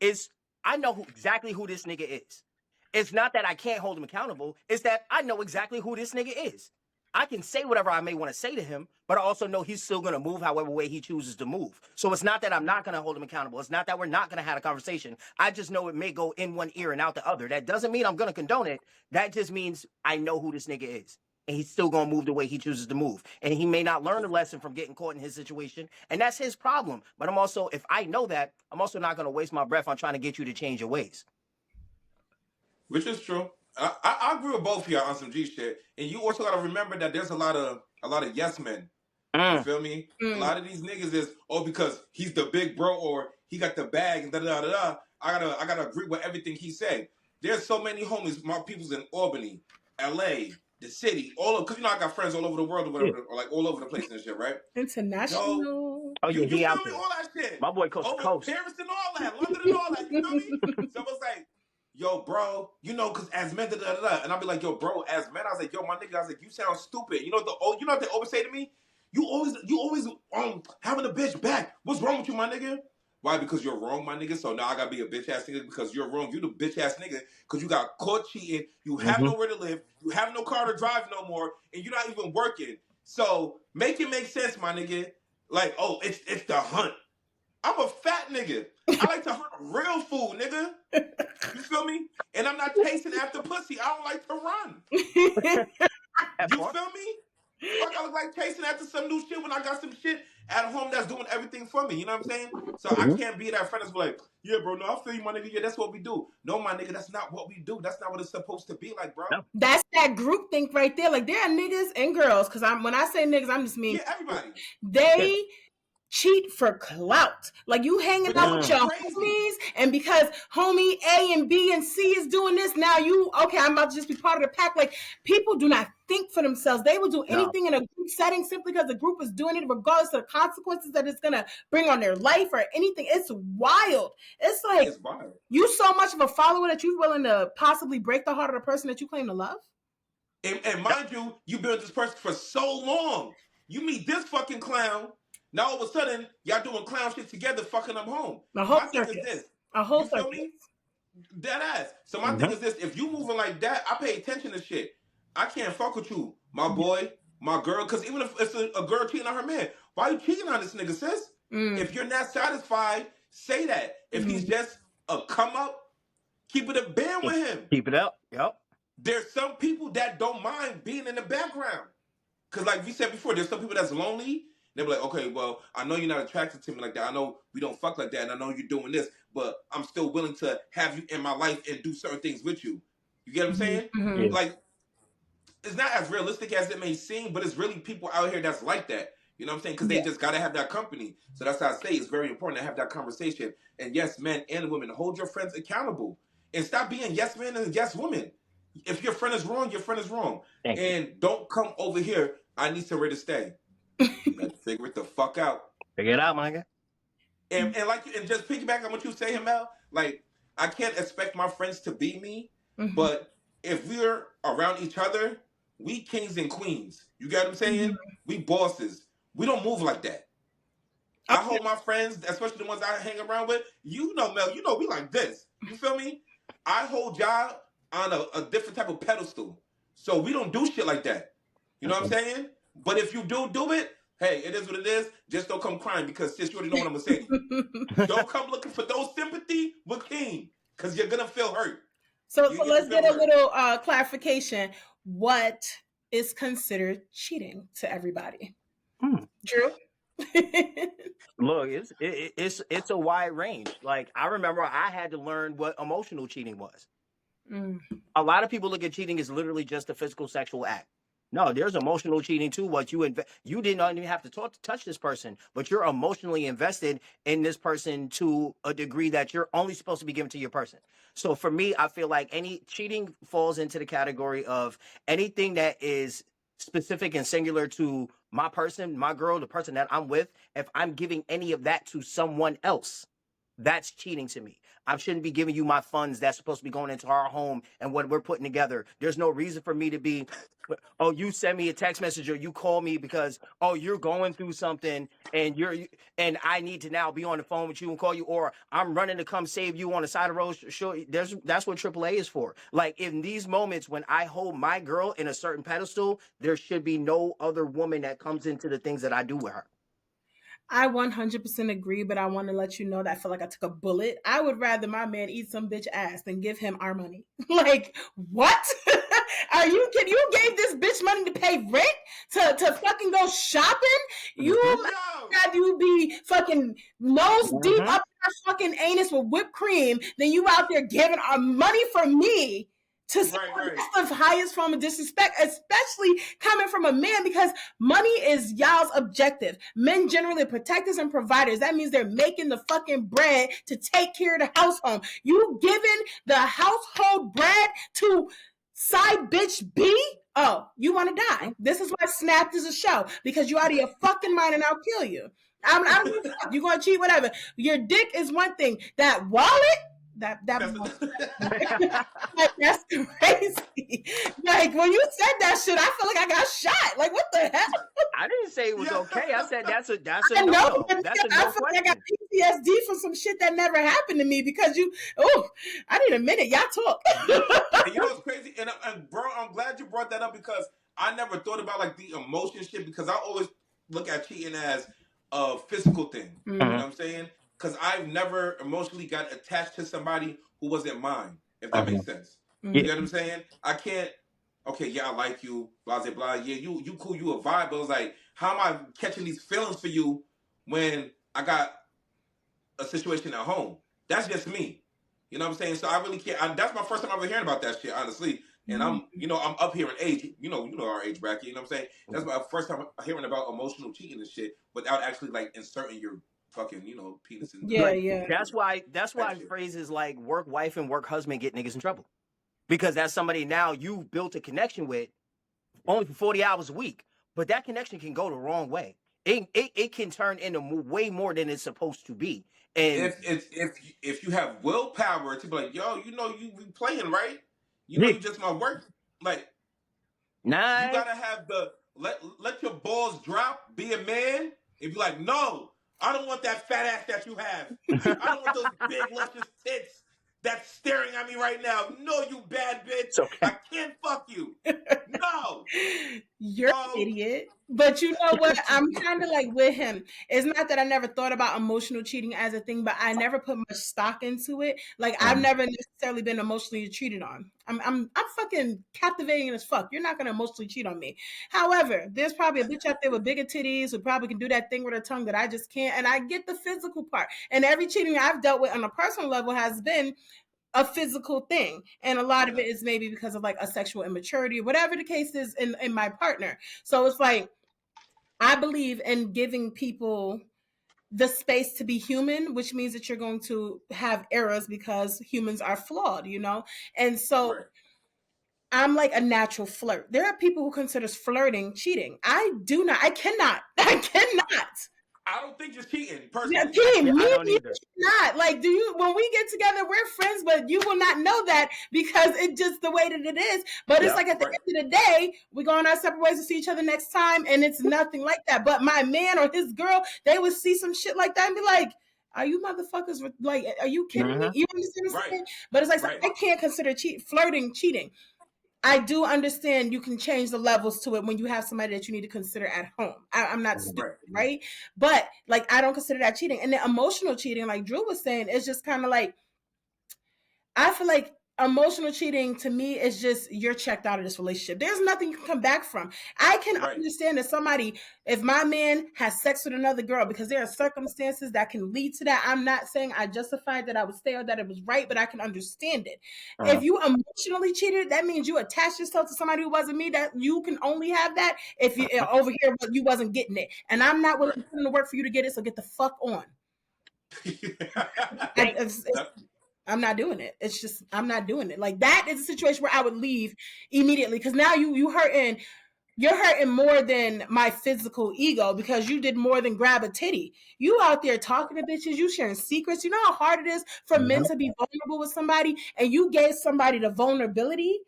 I know exactly who this nigga is. It's not that I can't hold him accountable. It's that I know exactly who this nigga is. I can say whatever I may want to say to him, but I also know he's still going to move however way he chooses to move. So it's not that I'm not going to hold him accountable. It's not that we're not going to have a conversation. I just know it may go in one ear and out the other. That doesn't mean I'm going to condone it. That just means I know who this nigga is. And he's still going to move the way he chooses to move. And he may not learn a lesson from getting caught in his situation. And that's his problem. But I'm also, if I know that, I'm also not going to waste my breath on trying to get you to change your ways. Which is true. I agree with both of y'all on some G shit. And you also got to remember that there's a lot of yes men. You feel me? A lot of these niggas is, because he's the big bro or he got the bag and da-da-da-da. I gotta agree with everything he said. There's so many homies, my people's in Albany, LA, the city, because I got friends all over the world or whatever, or like all over the place and shit, right? International. Oh, yeah, you feel out me? there. All that shit. My boy coast to coast. Paris and all that, London and all that, you feel me? So it's like, yo, bro, because as men, da-da-da-da. And I'll be like, yo, bro, as men, I was like, yo, my nigga, I was like, you sound stupid. You know what they always say to me? You always having a bitch back. What's wrong with you, my nigga? Why? Because you're wrong, my nigga. So now I gotta be a bitch ass nigga because you're wrong. You the bitch ass nigga because you got caught cheating. You have nowhere to live. You have no car to drive no more, and you're not even working. So make it make sense, my nigga. Like, it's the hunt. I'm a fat nigga. I like to hunt real food, nigga. You feel me? And I'm not chasing after pussy. I don't like to run. You feel me? Fuck, I look like chasing after some new shit when I got some shit at home that's doing everything for me. You know what I'm saying? So I can't be that friend that's like, yeah, bro, no, I feel you, my nigga. Yeah, that's what we do. No, my nigga, that's not what we do. That's not what it's supposed to be like, bro. No. That's that group think right there. Like, there are niggas and girls, because when I say niggas, I'm just mean everybody. They cheat for clout. Like, you hanging out with your homies, and because homie A and B and C is doing this, now I'm about to just be part of the pack. Like, people do not think for themselves. They will do anything in a group setting simply because the group is doing it, regardless of the consequences that it's gonna bring on their life or anything. It's wild. It's like, you so much of a follower that you're willing to possibly break the heart of the person that you claim to love. And mind you, you've been with this person for so long. You meet this fucking clown. Now all of a sudden, y'all doing clown shit together, fucking them home. A whole my circus. Thing is this. A whole you feel circus. Me? Dead ass. So my thing is this. If you moving like that, I pay attention to shit. I can't fuck with you, my boy, my girl. Because even if it's a girl cheating on her man, why are you cheating on this nigga, sis? If you're not satisfied, say that. If he's just a come up, keep it a band with him. Keep it up. Yep. There's some people that don't mind being in the background. Because like we said before, there's some people that's lonely. They're like, okay, well, I know you're not attracted to me like that. I know we don't fuck like that. And I know you're doing this. But I'm still willing to have you in my life and do certain things with you. You get what I'm saying? Yeah. Like, it's not as realistic as it may seem, but it's really people out here that's like that. You know what I'm saying? Because they just got to have that company. So that's how I say it's very important to have that conversation. And yes, men and women, hold your friends accountable. And stop being yes men and yes women. If your friend is wrong, your friend is wrong. And don't come over here, I need somewhere to stay. You got to figure it the fuck out. Figure it out, my guy. And just piggyback on what you say, Mel, like, I can't expect my friends to be me, but if we're around each other, we kings and queens. You get what I'm saying? We bosses. We don't move like that. I hold my friends, especially the ones I hang around with. You know, Mel. You know, we like this. You feel me? I hold y'all on a different type of pedestal, so we don't do shit like that. You know what I'm saying? But if you do it, hey, it is what it is. Just don't come crying because sis, you already know what I'm gonna say to you. Don't come looking for those sympathy with King, because you're gonna feel hurt. So let's get a little clarification. What is considered cheating to everybody? Drew? Look, it's a wide range. Like, I remember I had to learn what emotional cheating was. A lot of people look at cheating as literally just a physical sexual act. No, there's emotional cheating too. What you didn't even have to touch this person, but you're emotionally invested in this person to a degree that you're only supposed to be given to your person. So for me, I feel like any cheating falls into the category of anything that is specific and singular to my person, my girl, the person that I'm with. If I'm giving any of that to someone else, that's cheating to me. I shouldn't be giving you my funds that's supposed to be going into our home and what we're putting together. There's no reason for me to be, oh, you send me a text message or you call me because, oh, you're going through something and I need to now be on the phone with you and call you, or I'm running to come save you on the side of the road. Sure, that's what AAA is for. Like, in these moments when I hold my girl in a certain pedestal, there should be no other woman that comes into the things that I do with her. I 100% agree, but I want to let you know that I feel like I took a bullet. I would rather my man eat some bitch ass than give him our money. Like, what? Are you kidding? You gave this bitch money to pay rent, to fucking go shopping? You be fucking nose deep up in her fucking anus with whipped cream, then you out there giving our money for me to that's the highest form of disrespect, especially coming from a man, because money is y'all's objective. Men generally protectors and providers. That means they're making the fucking bread to take care of the household. You giving the household bread to side bitch B? Oh, you want to die. This is why Snapped is a show, because you out of your fucking mind and I'll kill you. You're going to cheat, whatever. Your dick is one thing. That wallet, that's crazy. Like, when you said that shit, I feel like I got shot. Like, what the hell? I didn't say it was okay. I said that's a I know, no. but That's a no I feel like I got PTSD from some shit that never happened to me because I need a minute. Y'all talk. And you know what's crazy? And bro, I'm glad you brought that up because I never thought about like the emotion shit, because I always look at cheating as a physical thing. You know what I'm saying? Because I've never emotionally got attached to somebody who wasn't mine, if that makes sense. You know what I'm saying? I can't, okay, yeah, I like you, blah, blah, blah. Yeah, you cool, you a vibe. But it was like, how am I catching these feelings for you when I got a situation at home? That's just me. You know what I'm saying? So I really can't. That's my first time ever hearing about that shit, honestly. And I'm up here in age. You know our age bracket. You know what I'm saying? That's my first time hearing about emotional cheating and shit without actually like inserting your fucking penis in. Yeah. That's why phrases like work wife and work husband get niggas in trouble, because that's somebody now you built a connection with only for 40 hours a week, but that connection can go the wrong way. It can turn into way more than it's supposed to be. And if you have willpower to be like, yo, you be playing, right? You just my work. Like, nah, you gotta have the let your balls drop, be a man, and be like, no, I don't want that fat ass that you have. I don't want those big luscious tits that's staring at me right now. No, you bad bitch. Okay. I can't fuck you. No. You're an idiot. But you know what? I'm kind of like with him. It's not that I never thought about emotional cheating as a thing, but I never put much stock into it. Like, I've never necessarily been emotionally cheated on. I'm fucking captivating as fuck. You're not gonna emotionally cheat on me. However, there's probably a bitch out there with bigger titties who probably can do that thing with her tongue that I just can't. And I get the physical part. And every cheating I've dealt with on a personal level has been a physical thing, and a lot of it is maybe because of like a sexual immaturity, whatever the case is in my partner. So it's like, I believe in giving people the space to be human, which means that you're going to have errors because humans are flawed, and so I'm like a natural flirt. There are people who consider flirting cheating. I cannot I don't think you're cheating Yeah, personally. team, Yeah, me I and don't you either. not. Like, do you, when we get together, we're friends, but you will not know that because it's just the way that it is. But it's Yep. like at the Right. end of the day, we go on our separate ways to see each other next time, and it's nothing like that. But my man or his girl, they would see some shit like that and be like, are you motherfuckers, like, are you kidding me? Mhm. You understand what I'm Right. saying? But it's like, so Right. I can't consider flirting cheating. I do understand you can change the levels to it when you have somebody that you need to consider at home. I'm not Mhm. stupid, Right. right? But like, I don't consider that cheating. And the emotional cheating, like Drew was saying, is just kind of like, I feel like emotional cheating to me is just you're checked out of this relationship. There's nothing you can come back from. I can Right. understand that somebody, if my man has sex with another girl, because there are circumstances that can lead to that. I'm not saying I justified that I would stay or that it was right, but I can understand it. If you emotionally cheated, that means you attached yourself to somebody who wasn't me. That you can only have that if you over here, but you wasn't getting it, and I'm not willing Right. to put in the work for you to get it. So get the fuck on. Damn. That- I'm not doing it. It's just I'm not doing it. Like that is a situation where I would leave immediately because now you're hurting more than my physical ego because you did more than grab a titty. You out there talking to bitches, you sharing secrets. You know how hard it is for men Mhm. to be vulnerable with somebody, and you gave somebody the vulnerability.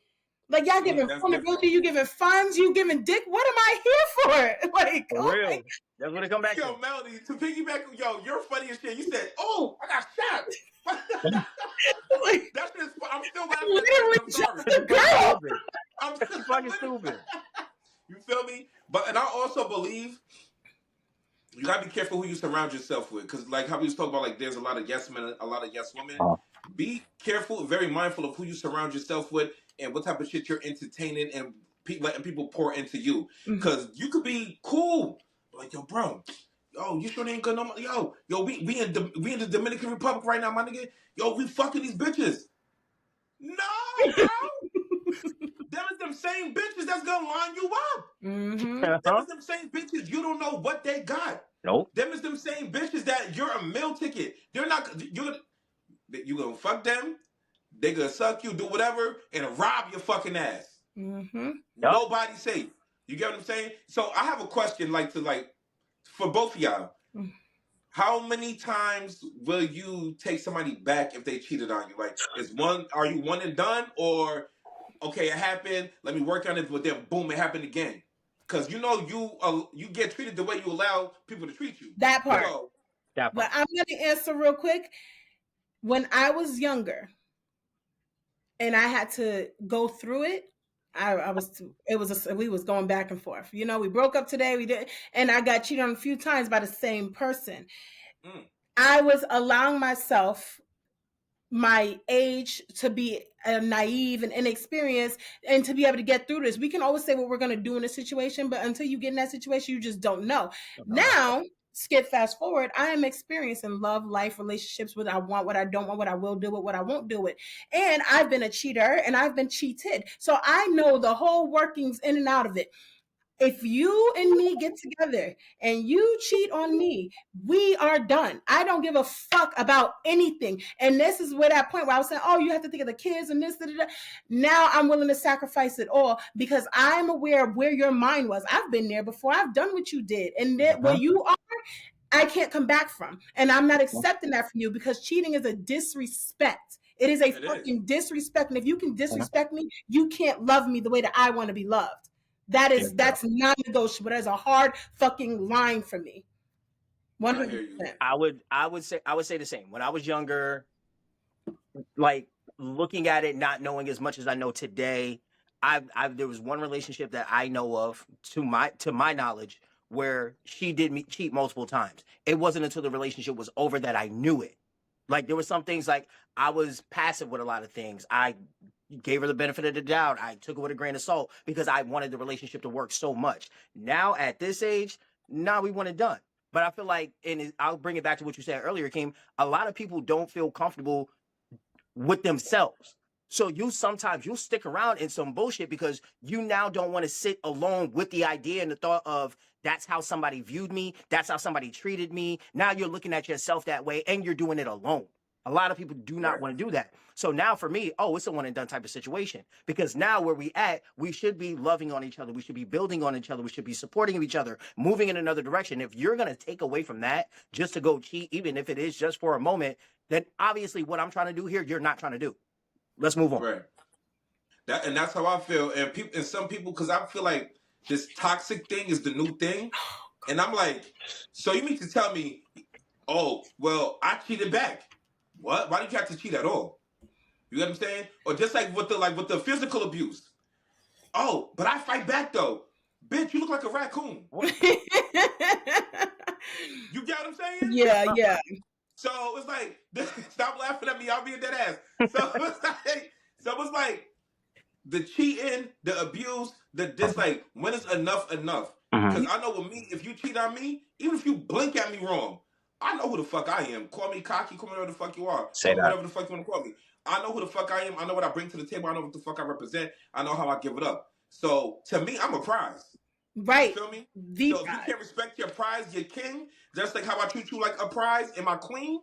Like y'all giving that's different. vulnerability, you giving funds, you giving dick. What am I here for? Like, For oh my real. That's what it come back Yo, to. Melody, to piggyback, yo, you're funny as shit. You said, "Oh, I got shot." like, That's just. I'm still laughing at that literally shit. I'm just sorry. a Fucking girl. stupid. I'm, I'm Fucking literally, stupid. you feel me? But and I also believe you gotta be careful who you surround yourself with, because like how we was talking about, like there's a lot of yes men, a lot of yes women. Be careful, very mindful of who you surround yourself with and what type of shit you're entertaining and letting people pour into you, Mhm. because you could be cool, like yo, bro. Yo, you sure they ain't gonna yo, we in the Dominican Republic right now, my nigga. Yo, we fucking these bitches. No, bro. Them is them same bitches that's gonna line you up. Mhm. Them Uh-huh. is them same bitches you don't know what they got. Nope. Them is them same bitches that you're a meal ticket. They're not you gonna fuck them. They gonna suck you, do whatever, and rob your fucking ass. Mhm. Yup. Nobody safe. You get what I'm saying? So I have a question, for both of y'all. How many times will you take somebody back if they cheated on you? Like, are you one and done, or okay, it happened. Let me work on it, but then boom, it happened again. Because you get treated the way you allow people to treat you. That part. Yep. So That But part. I'm going to answer real quick. When I was younger and I had to go through it, we was going back and forth. You know, we broke up today, we did, and I got cheated on a few times by the same person. mm, I was allowing myself my age to be naive and inexperienced and to be able to get through this. We can always say what we're going to do in a situation, but until you get in that situation, you just don't know. Now, skip fast forward, I am experienced in love, life, relationships, what I want, what I don't want, what I will do it, what I won't do it. And I've been a cheater and I've been cheated. So I know the whole workings in and out of it. If you and me get together and you cheat on me, we are done. I don't give a fuck about anything. And this is where that point where I was saying, oh, you have to think of the kids and this, da, da, da. Now I'm willing to sacrifice it all because I'm aware of where your mind was. I've been there before. I've done what you did. And that where you are, I can't come back from. And I'm not accepting that from you because cheating is a disrespect. It is a it is. fucking disrespect. And if you can disrespect me, you can't love me the way that I want to be loved. That's non-negotiable. That's a hard fucking line for me. I hear 100%. you. I would say the same. When I was younger, like looking at it, not knowing as much as I know today, there was one relationship that I know of to my knowledge where she did me cheat multiple times. It wasn't until the relationship was over that I knew it. Like there were some things like I was passive with a lot of things. I gave her the benefit of the doubt. I took it with a grain of salt because I wanted the relationship to work so much. Now at this age, we want it done. But I feel like, and I'll bring it back to what you said earlier, Kim. A lot of people don't feel comfortable with themselves. So you'll stick around in some bullshit because you now don't want to sit alone with the idea and the thought of that's how somebody viewed me, that's how somebody treated me. Now you're looking at yourself that way and you're doing it alone. A lot of people do not Right. want to do that. So now for me, oh, it's a one and done type of situation. Because now where we at, we should be loving on each other. We should be building on each other. We should be supporting each other, moving in another direction. If you're going to take away from that just to go cheat, even if it is just for a moment, then obviously what I'm trying to do here, you're not trying to do. Let's move on. Right. That's how I feel. And people and some people, because I feel like this toxic thing is the new thing. And I'm like, so you mean to tell me, oh, well, I cheated back. What? Why did you have to cheat at all? You get what I'm saying? Or just like with the physical abuse. Oh, but I fight back though. Bitch, you look like a raccoon. You get what I'm saying? Yeah. So it's like, stop laughing at me. I'll be a dead ass. So it's like the cheating, the abuse, the dislike. When is enough enough? Because I know with me, if you cheat on me, even if you blink at me wrong, I know who the fuck I am. Call me cocky, call me whatever the fuck you are. Say Call me that. whatever the fuck you want to call me. I know who the fuck I am. I know what I bring to the table. I know what the fuck I represent. I know how I give it up. So to me, I'm a prize. Right. You feel me? The So if you can't respect your prize, your king, just like how I treat you like a prize and my queen,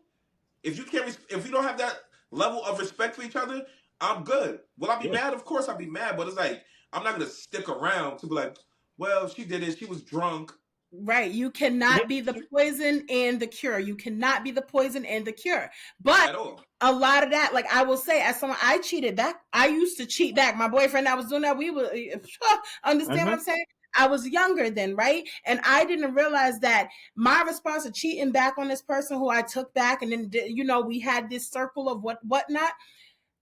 if you can't, if you don't have that level of respect for each other, I'm good. Will I be mad? Of course I'll be mad, but it's like I'm not gonna stick around to be like, well, she did it. She was drunk. Right. You cannot be the poison and the cure. You cannot be the poison and the cure. But At all. a lot of that, like I will say, as someone, I cheated back. I used to cheat back. My boyfriend, I was doing that. We were, understand what I'm saying? I was younger then, right? And I didn't realize that my response to cheating back on this person who I took back, and then, you know, we had this circle of whatnot.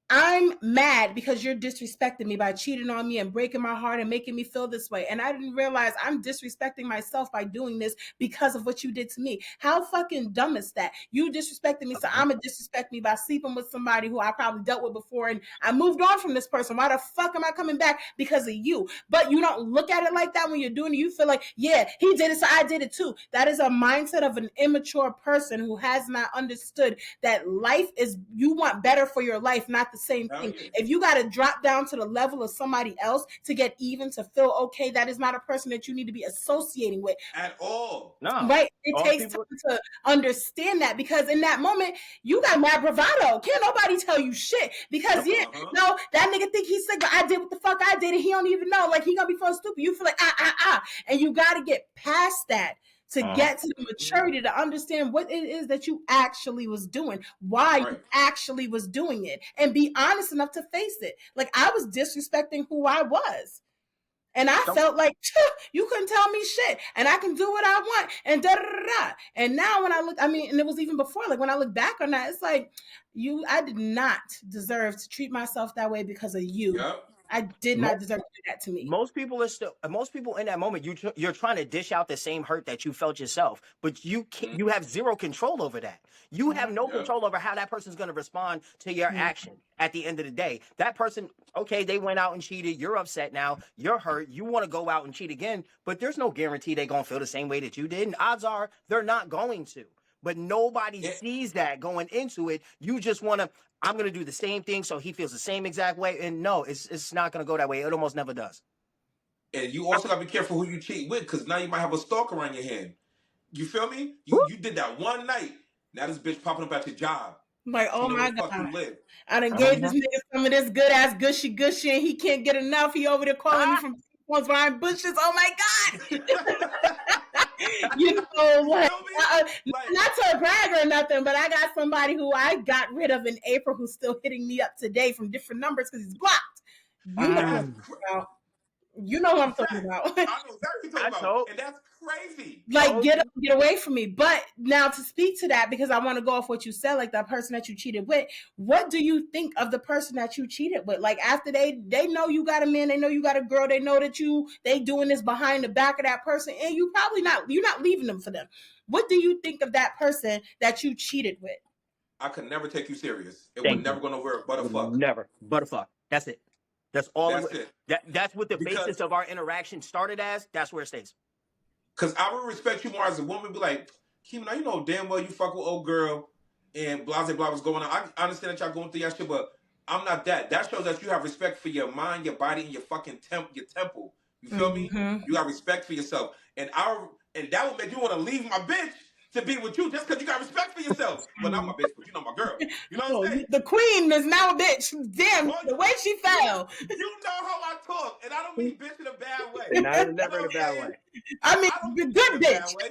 I'm mad because you're disrespecting me by cheating on me and breaking my heart and making me feel this way. And I didn't realize I'm disrespecting myself by doing this because of what you did to me. How fucking dumb is that? You disrespected me, so I'm gonna disrespect me by sleeping with somebody who I probably dealt with before and I moved on from this person. Why the fuck am I coming back because of you? But you don't look at it like that when you're doing it. You feel like, yeah, he did it, so I did it too. That is a mindset of an immature person who has not understood that life is, you want better for your life, not the same thing. If you got to drop down to the level of somebody else to get even, to feel okay, that is not a person that you need to be associating with at all. No. Right? It takes time to understand that, because in that moment you got mad bravado. Can't nobody tell you shit because no, that nigga think he's sick, but I did what the fuck I did and he don't even know. Like he gonna be feeling stupid. You feel like and you got to get past that to get to the maturity to understand what it is that you actually was doing, why you actually was doing it, and be honest enough to face it. Like I was disrespecting who I was. And I felt like, you couldn't tell me shit, and I can do what I want, and da da da. And now when I look, I mean, and it was even before, like when I look back on that, it's like, I did not deserve to treat myself that way because of you. Yep. I did not deserve to do that to me. Most people in that moment, you're trying to dish out the same hurt that you felt yourself, but you have zero control over that. You have no control over how that person's going to respond to your action at the end of the day. That person, okay, they went out and cheated. You're upset now. You're hurt. You want to go out and cheat again, but there's no guarantee they're going to feel the same way that you did. And odds are they're not going to. But nobody sees that going into it. You just want to, I'm going to do the same thing so he feels the same exact way. And no, it's not going to go that way. It almost never does. And you also got to be careful who you cheat with, because now you might have a stalker on your hand. You feel me? You did that one night. Now this bitch popping up at your job. Like, oh my God. I done Uh-huh. gave this nigga some of this good ass gushy and he can't get enough. He over there calling me from ones behind bushes. Oh my God. You know, like, not to brag or nothing, but I got somebody who I got rid of in April who's still hitting me up today from different numbers because he's blocked. You know what I'm talking about. I know exactly what you're talking about. And that's crazy. Like, get away from me. But now to speak to that, because I want to go off what you said, like that person that you cheated with, what do you think of the person that you cheated with? Like after they know you got a man, they know you got a girl, they know that they doing this behind the back of that person, and you're not leaving them for them. What do you think of that person that you cheated with? I could never take you serious. It would never go nowhere but a fuck. Never. But a fuck. That's it. That's all. That's it. That's what the basis of our interaction started as. That's where it stays. Because I would respect you more as a woman. Be like, Keem, now you know damn well you fuck with old girl and blah, blah, blah, what's going on. I understand that y'all going through that shit, but I'm not that. That shows that you have respect for your mind, your body, and your fucking your temple. You feel me? You got respect for yourself. And that would make you want to leave my bitch to be with you just because you got respect for yourself. Well, not my bitch, but you know my girl. You know what I'm Oh, saying? the queen is now a bitch. Damn, Well, the way she fell. You know how I talk, and I don't mean bitch in a bad way. Never in a bad way. I mean, I don't the mean good it in a bad bitch. way.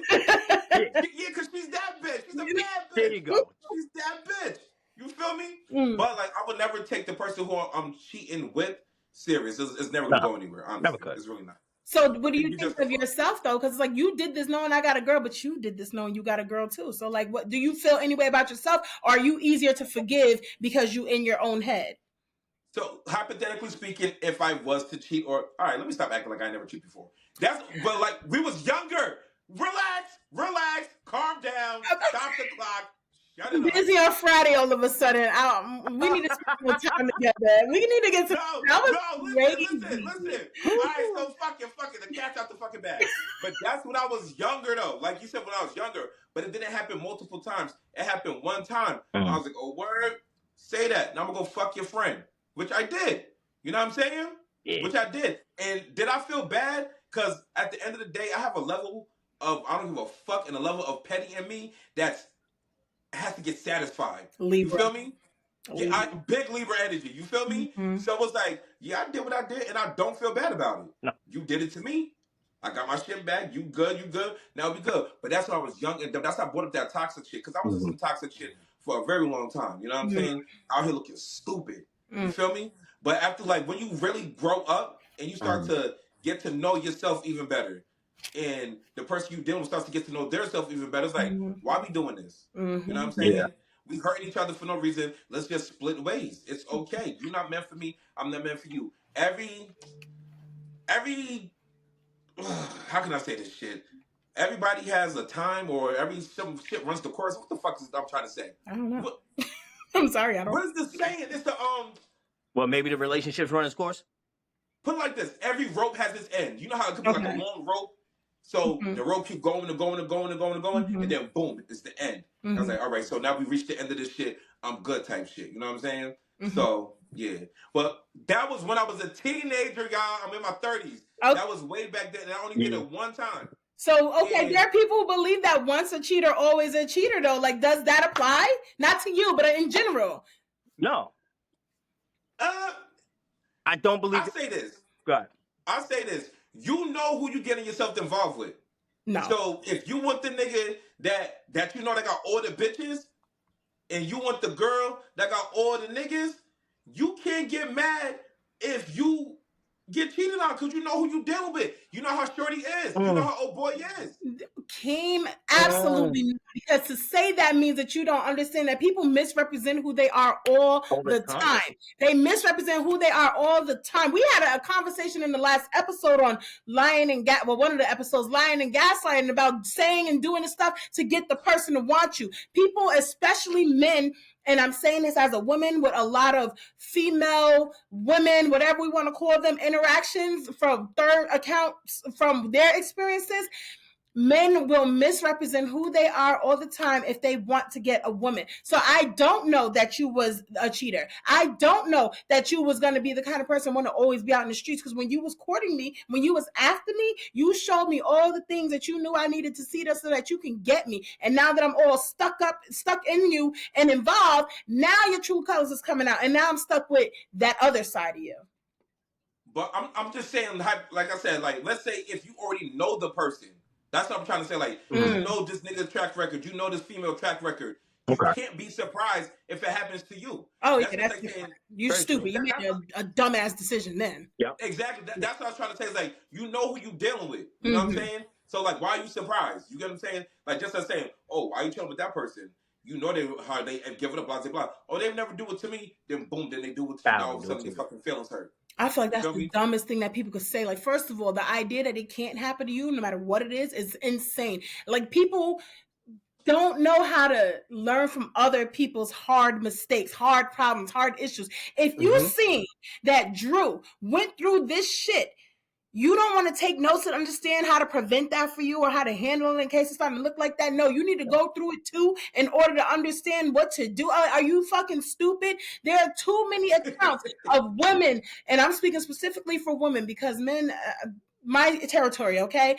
Yeah, Yeah, because she's that bitch. She's a bad bitch. there you go. She's that bitch. You feel me? Mm. But like, I would never take the person who I'm cheating with serious. It's never gonna No, go anywhere. Honestly, never could. it's really not. So what do It'd you be think just a of fuck. yourself though? Because it's like you did this knowing I got a girl, but you did this knowing you got a girl too. So like, what do you feel anyway about yourself? Or are you easier to forgive because you in your own head? So hypothetically speaking, if I was to cheat, or all right, let me stop acting like I never cheated before. But like we was younger. Relax, calm down, stop the clock, shut it up. Busy on Friday all of a sudden. We need to spend more time together. We need to get some. Listen. All right, so fucking the cat's out the fucking bag. But that's when I was younger though. Like you said, when I was younger. But it didn't happen multiple times. It happened one time. I was like, oh word, say that. Now I'm gonna go fuck your friend. Which I did. You know what I'm saying? Yeah. Which I did. And did I feel bad? Because at the end of the day, I have a level of I don't give a fuck and a level of petty in me that has to get satisfied. Libra. You feel me? Yeah, big Libra energy. You feel me? Mm-hmm. So it's like, yeah, I did what I did, and I don't feel bad about it. No. You did it to me. I got my shit back. You good. Now we good. But that's when I was young, and that's how I brought up that toxic shit, because I was in some toxic shit for a very long time. You know what I'm saying? Out here looking stupid. You feel me? But after, like, when you really grow up and you start to get to know yourself even better, and the person you dealing with starts to get to know their self even better, it's like, why we doing this? You know what I'm saying? Yeah. We hurting each other for no reason. Let's just split ways. It's okay. You're not meant for me. I'm not meant for you. Every how can I say this shit? Everybody has a time, or some shit runs the course. What the fuck is I'm trying to say? I don't know. What, I'm sorry. I don't. what is the saying? It's the Well, maybe the relationship's run its course. Put it like this: every rope has its end. You know how it could be like a long rope. So the rope keep going and going and going and going and going, and then boom, it's the end. I was like, all right, so now we reached the end of this shit. I'm good type shit. You know what I'm saying? So yeah, but that was when I was a teenager, y'all. I'm in my 30s. Okay. That was way back then, and I only did it one time. So okay, there are people who believe that once a cheater, always a cheater. Though, like, does that apply? Not to you, but in general. No. I don't believe. I say this. Go ahead. I say this. You know who you getting yourself involved with. No. So if you want the nigga that you know that got all the bitches, and you want the girl that got all the niggas, you can't get mad if you get cheated on, because you know who you dealing with. You know how shorty is. You know how old boy is. Kim, absolutely not. Because to say that means that you don't understand that people misrepresent who they are all the time. They misrepresent who they are all the time. We had a conversation in the last episode on lying and one of the episodes, lying and gaslighting, about saying and doing the stuff to get the person to want you. People, especially men, and I'm saying this as a woman with a lot of female women, whatever we want to call them, interactions from third accounts from their experiences. Men will misrepresent who they are all the time if they want to get a woman. So I don't know that you was a cheater. I don't know that you was going to be the kind of person want to always be out in the streets, because when you was courting me, when you was after me, you showed me all the things that you knew I needed to see so that you can get me. And now that I'm all stuck in you and involved, now your true colors is coming out. And now I'm stuck with that other side of you. But I'm just saying, like I said, like, let's say if you already know the person. That's what I'm trying to say. Like, you know this nigga's track record. You know this female track record. You can't be surprised if it happens to you. Oh, that's yeah, that's you stupid. You made a dumbass decision then. Yeah, exactly. That's what I was trying to say. Is like, you know who you dealing with. You know what I'm saying? So like, why are you surprised? You get what I'm saying? Like, just as saying, oh, why are you chilling with that person? You know how they give it up, blah blah blah. Oh, they never do it to me. Then boom, then they do it to you. Now all of a sudden your fucking feelings hurt. I feel like that's the dumbest thing that people could say. Like, first of all, the idea that it can't happen to you, no matter what it is insane. Like, people don't know how to learn from other people's hard mistakes, hard problems, hard issues. If you see that Drew went through this shit, you don't want to take notes and understand how to prevent that for you or how to handle it in case it's starting to look like that. No, you need to go through it too in order to understand what to do. Are you fucking stupid? There are too many accounts of women, and I'm speaking specifically for women because men, my territory, okay?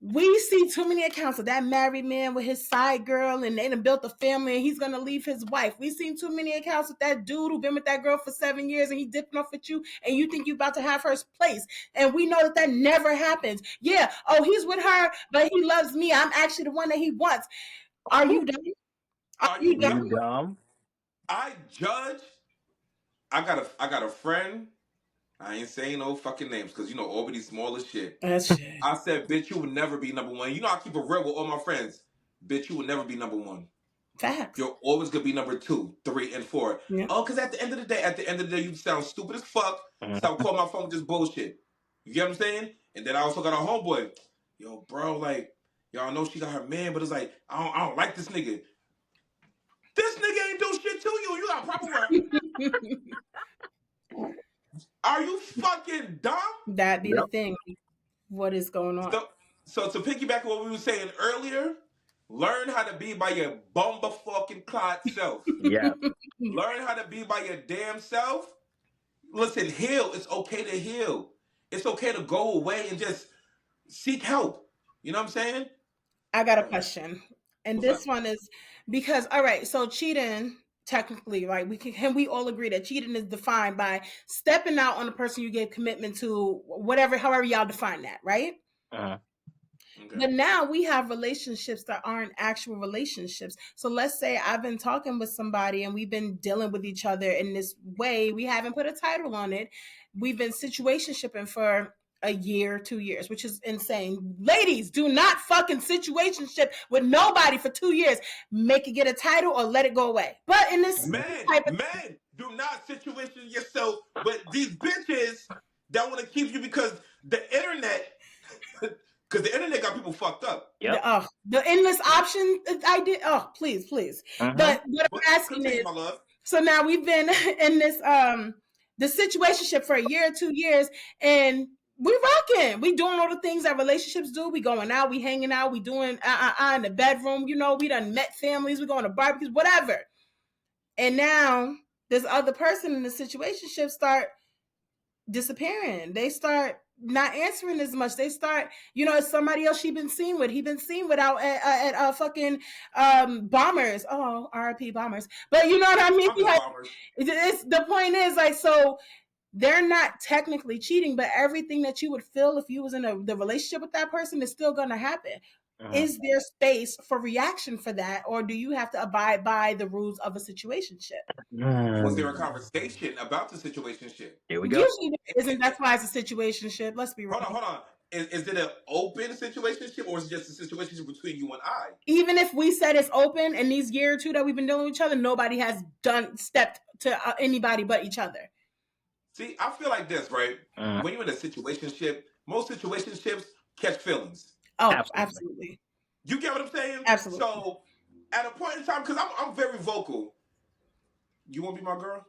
We see too many accounts of that married man with his side girl and they done built a family and he's gonna leave his wife. We've seen too many accounts with that dude who been with that girl for 7 years and he dipping off with you and you think you about to have her place. And we know that never happens. Yeah, oh, he's with her, but he loves me. I'm actually the one that he wants. Are you dumb? Are you You dumb? dumb? I judge. I got a friend. I ain't saying no fucking names because you know Albany's small as shit. That's shit. I said, bitch, you would never be number one. You know I keep it real with all my friends. Bitch, you would never be number one. Facts. You're always gonna be number 2, 3, and 4. Yeah. Oh, because at the end of the day, you sound stupid as fuck. Stop calling my phone with this bullshit. You get what I'm saying? And then I also got a homeboy. Yo, bro, like, y'all know she got her man, but it's like, I don't like this nigga. This nigga ain't do shit to you. You got proper work. Are you fucking dumb? That be the thing. What is going on? So to piggyback on what we were saying earlier, learn how to be by your bumba fucking clot self. Yeah. Learn how to be by your damn self. Listen, heal. It's okay to heal. It's okay to go away and just seek help. You know what I'm saying? I got a question. And What's this up? one is because, all right, so cheating, technically, right? Can we all agree that cheating is defined by stepping out on the person you gave commitment to, whatever, however y'all define that, right? Uh-huh. Okay. But now we have relationships that aren't actual relationships. So let's say I've been talking with somebody and we've been dealing with each other in this way. We haven't put a title on it. We've been situationshipping for a year, 2 years, which is insane. Ladies, do not fucking situationship with nobody for 2 years. Make it get a title or let it go away. But in this Men, do not situation yourself with these bitches that want to keep you because the internet got people fucked up. Yep. The endless option idea. Oh, please. But what I'm asking is, my love. so now we've been in this the situationship for a year, 2 years, and we rocking. We doing all the things that relationships do. We going out, we hanging out, we doing in the bedroom. You know, we done met families. We going to barbecues, whatever. And now this other person in the situationship start disappearing. They start not answering as much. They start, you know, it's somebody else he been seen with out at fucking Bombers. Oh, RIP Bombers. But you know what I mean? It's the point is like, so they're not technically cheating, but everything that you would feel if you was in the relationship with that person is still gonna happen. Is there space for reaction for that, or do you have to abide by the rules of a situationship? Was there a conversation about the situationship? Here we go. Usually there isn't. That's why it's a situationship. Let's be real. Hold on. Is it an open situationship or is it just a situationship between you and I? Even if we said it's open, and these year or two that we've been dealing with each other, nobody has stepped to anybody but each other. See, I feel like this, right? When you're in a situationship, most situationships catch feelings. Oh, absolutely. You get what I'm saying? Absolutely. So, at a point in time, because I'm very vocal. You want to be my girl?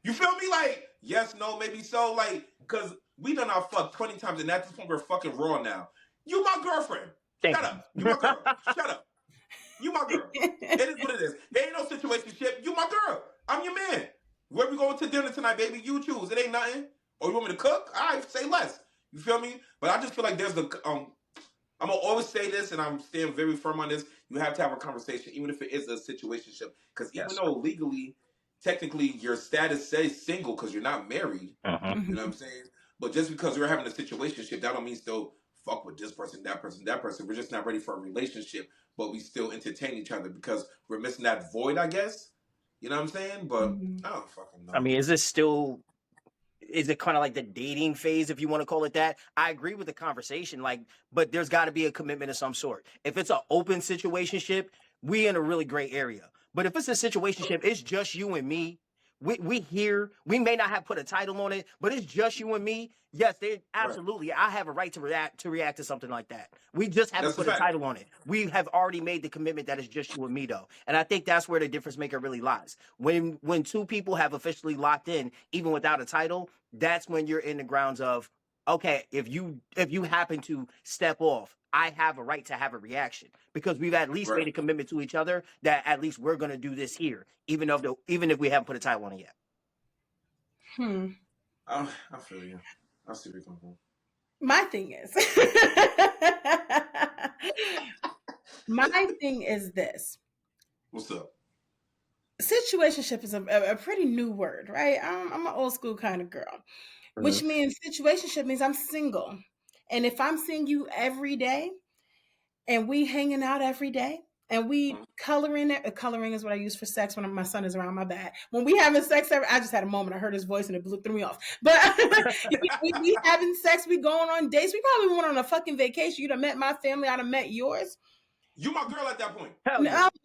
You feel me? Like, yes, no, maybe so. Like, because we done our fuck 20 times, and at this point, we're fucking raw now. You my girlfriend. Shut up. You my girl. Shut up. You my girl. It is what it is. There ain't no situationship. You my girl. I'm your man. Where we going to dinner tonight, baby? You choose. It ain't nothing. Or you want me to cook? All right, say less. You feel me? But I just feel like there's I'm gonna always say this, and I'm staying very firm on this. You have to have a conversation, even if it is a situationship, because even though legally, technically, your status says single because you're not married. You know what I'm saying? But just because we're having a situationship, that don't mean still fuck with this person, that person, that person. We're just not ready for a relationship, but we still entertain each other because we're missing that void, I guess. You know what I'm saying? But I don't fucking know. I mean, is it kind of like the dating phase, if you want to call it that? I agree with the conversation, like, but there's got to be a commitment of some sort. If it's an open situationship, we in a really great area. But if it's a situationship, it's just you and me. We here. We may not have put a title on it, but it's just you and me. Yes, absolutely. I have a right to react to something like that. We just haven't put a title on it. We have already made the commitment that it's just you and me, though. And I think that's where the difference maker really lies. When two people have officially locked in, even without a title, that's when you're in the grounds of, okay, if you happen to step off, I have a right to have a reaction because we've at least made a commitment to each other that at least we're going to do this here, even if we haven't put a title on it yet. I feel you. I see where you're coming from. My thing is, this. What's up? Situationship is a pretty new word, right? I'm an old school kind of girl, which means situationship means I'm single. And if I'm seeing you every day and we hanging out every day and we coloring is what I use for sex when my son is around, my bad. When we having sex, I just had a moment. I heard his voice and it threw me off. But we having sex, we going on dates. We probably went on a fucking vacation. You'd have met my family. I'd have met yours. You my girl at that point.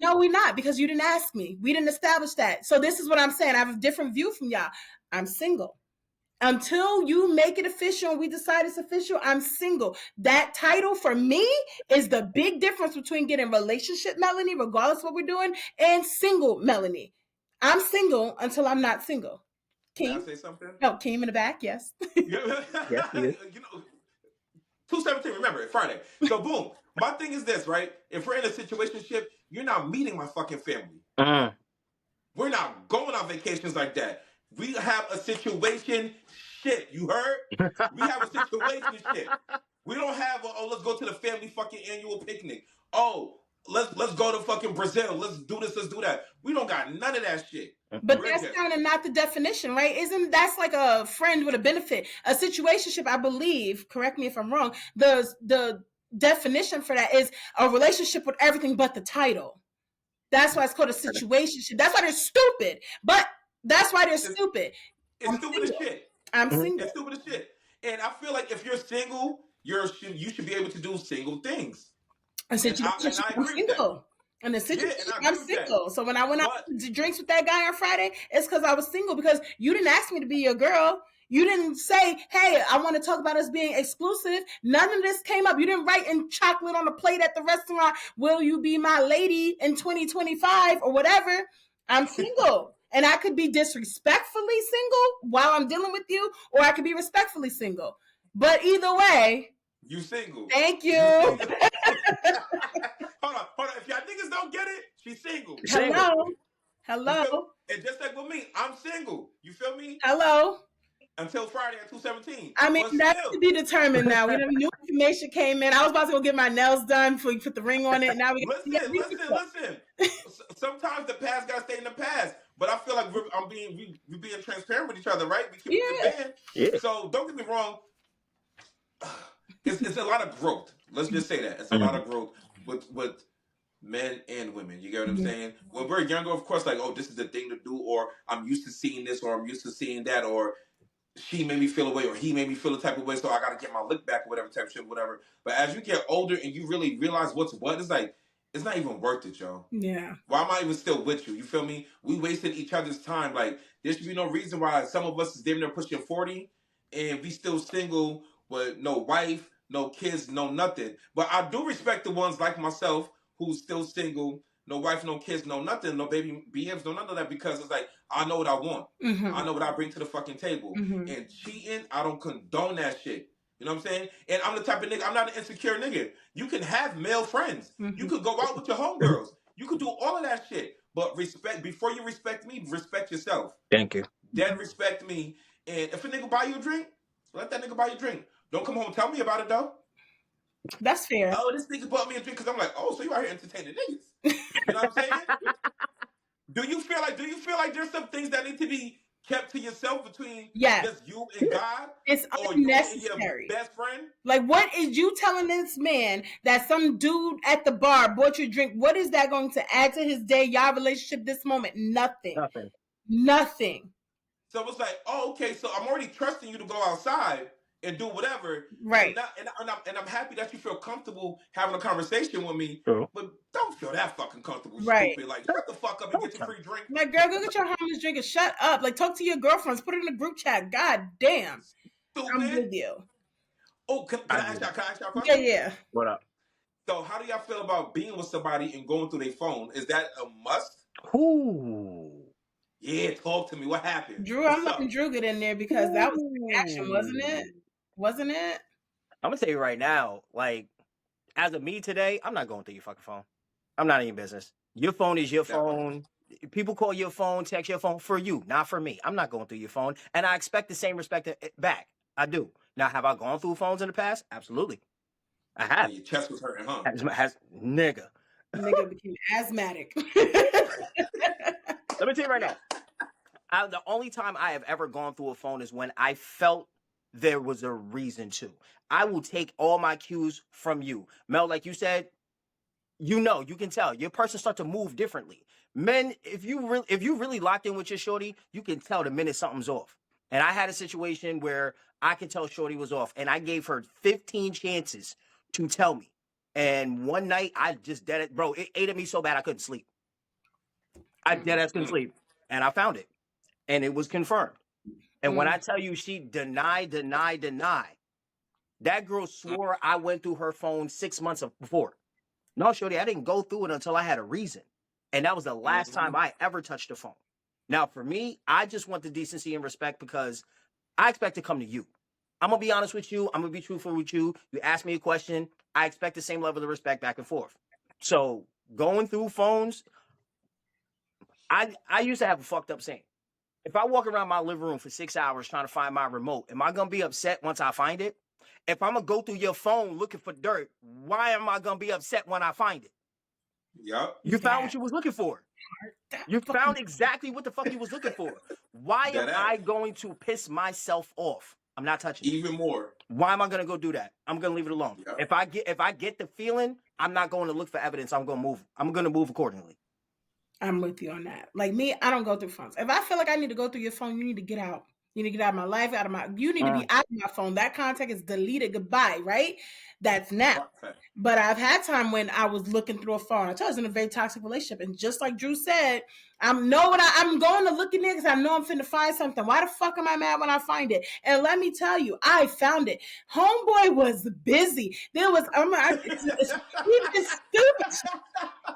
No, we're not, because you didn't ask me. We didn't establish that. So this is what I'm saying. I have a different view from y'all. I'm single. Until you make it official and we decide it's official, I'm single. That title for me is the big difference between getting relationship Melanie, regardless of what we're doing, and single Melanie. I'm single until I'm not single. Can I say something? No, Keem in the back, yes. Yes, he is. 217, remember, Friday. So boom. My thing is this, right? If we're in a situationship, you're not meeting my fucking family. We're not going on vacations like that. We have a situation shit. You heard? We have a situation shit. We don't have let's go to the family fucking annual picnic. Oh, let's go to fucking Brazil. Let's do this, let's do that. We don't got none of that shit. But that's kind of not the definition, right? That's like a friend with a benefit. A situationship, I believe, correct me if I'm wrong, the definition for that is a relationship with everything but the title. That's why it's called a situationship. That's why they're stupid. But that's why they're stupid. It's stupid as shit. I'm single. It's stupid as shit. And I feel like if you're single, you should be able to do single things. A situationship, I'm single. And the situation, I'm single. So when I went out to drinks with that guy on Friday, it's because I was single, because you didn't ask me to be your girl. You didn't say, hey, I want to talk about us being exclusive. None of this came up. You didn't write in chocolate on a plate at the restaurant, will you be my lady in 2025 or whatever. I'm single. And I could be disrespectfully single while I'm dealing with you, or I could be respectfully single. But either way, you single. Thank you. Hold on. If y'all niggas don't get it, she's single. Hello. And just like with me, I'm single. You feel me? Hello. Until Friday at 217. I mean, that's to be determined now. We have new information came in. I was about to go get my nails done before you put the ring on it. Now we listen. Sometimes the past gotta stay in the past. But I feel like we're being transparent with each other, right? We keep it band. Yeah. So don't get me wrong. It's a lot of growth. Let's just say that. It's a lot of growth with men and women. You get what I'm saying? When we're younger, of course, like, oh, this is the thing to do, or I'm used to seeing this, or I'm used to seeing that, or she made me feel away, or he made me feel a type of way, so I gotta get my lick back, or whatever type of shit, whatever. But as you get older and you really realize what's what, it's like, it's not even worth it, yo. Yeah. Why am I even still with you? You feel me? We wasted each other's time. Like, there should be no reason why some of us is damn near pushing 40 and we still single with no wife, no kids, no nothing. But I do respect the ones like myself who's still single, no wife, no kids, no nothing, no baby BMs, no none of that, because it's like, I know what I want. I know what I bring to the fucking table. And cheating, I don't condone that shit. You know what I'm saying? And I'm the type of nigga, I'm not an insecure nigga. You can have male friends. You could go out with your homegirls. You could do all of that shit. But before you respect me, respect yourself. Thank you. Then respect me. And if a nigga buy you a drink, let that nigga buy you a drink. Don't come home and tell me about it, though. That's fair. Oh, this nigga bought me a drink because I'm like, oh, so you out here entertaining niggas. You know what I'm saying? Do you feel like there's some things that need to be kept to yourself between just you and God? It's unnecessary. Your best friend? Like, what is you telling this man that some dude at the bar bought you a drink? What is that going to add to his day, y'all relationship this moment? Nothing. So it's like, oh, okay, so I'm already trusting you to go outside and do whatever. Right. And I'm happy that you feel comfortable having a conversation with me, but don't feel that fucking comfortable, stupid. Like, shut the fuck up and get your free drink. Like, girl, go get your homeless drink and shut up. Like, talk to your girlfriends. Put it in a group chat. God damn. Stupid. I'm with you. Oh, can I ask y'all a question? Yeah. What up? So how do y'all feel about being with somebody and going through their phone? Is that a must? Ooh. Yeah, talk to me. What happened? Drew, I'm letting Drew get in there because that was action, wasn't it? Wasn't it? I'm gonna tell you right now, like, as of me today, I'm not going through your fucking phone. I'm not in your business. Your phone is your phone. People call your phone, text your phone for you, not for me. I'm not going through your phone, and I expect the same respect back. I do. Now, have I gone through phones in the past? Absolutely. I have. And your chest was hurting, huh? Nigga. Nigga became asthmatic. Let me tell you right now. The only time I have ever gone through a phone is when I felt there was a reason to. I will take all my cues from you. Mel, like you said, you can tell. Your person start to move differently. Men, if you really locked in with your shorty, you can tell the minute something's off. And I had a situation where I could tell shorty was off, and I gave her 15 chances to tell me. And one night, I just dead it. Bro, it ate at me so bad I couldn't sleep. I dead ass couldn't sleep. And I found it. And it was confirmed. And when I tell you she denied, that girl swore I went through her phone 6 months before. No, shorty, I didn't go through it until I had a reason. And that was the last time I ever touched a phone. Now, for me, I just want the decency and respect because I expect to come to you. I'm going to be honest with you. I'm going to be truthful with you. You ask me a question, I expect the same level of respect back and forth. So going through phones, I used to have a fucked up saying. If I walk around my living room for 6 hours trying to find my remote, am I going to be upset once I find it? If I'm going to go through your phone looking for dirt, why am I going to be upset when I find it? Yep. You found what you was looking for. You found exactly what the fuck you was looking for. Why am I going to piss myself off? I'm not touching it. Even more. Why am I going to go do that? I'm going to leave it alone. Yep. If I get the feeling, I'm not going to look for evidence. I'm going to move. I'm going to move accordingly. I'm with you on that. Like me, I don't go through phones. If I feel like I need to go through your phone, you need to get out. You need to get out of my life, you need to be out of my phone. That contact is deleted. Goodbye, right? That's now. But I've had time when I was looking through a phone. I told you I was in a very toxic relationship. And just like Drew said, I'm going to look in there because I know I'm finna find something. Why the fuck am I mad when I find it? And let me tell you, I found it. Homeboy was busy. There was, he was stupid.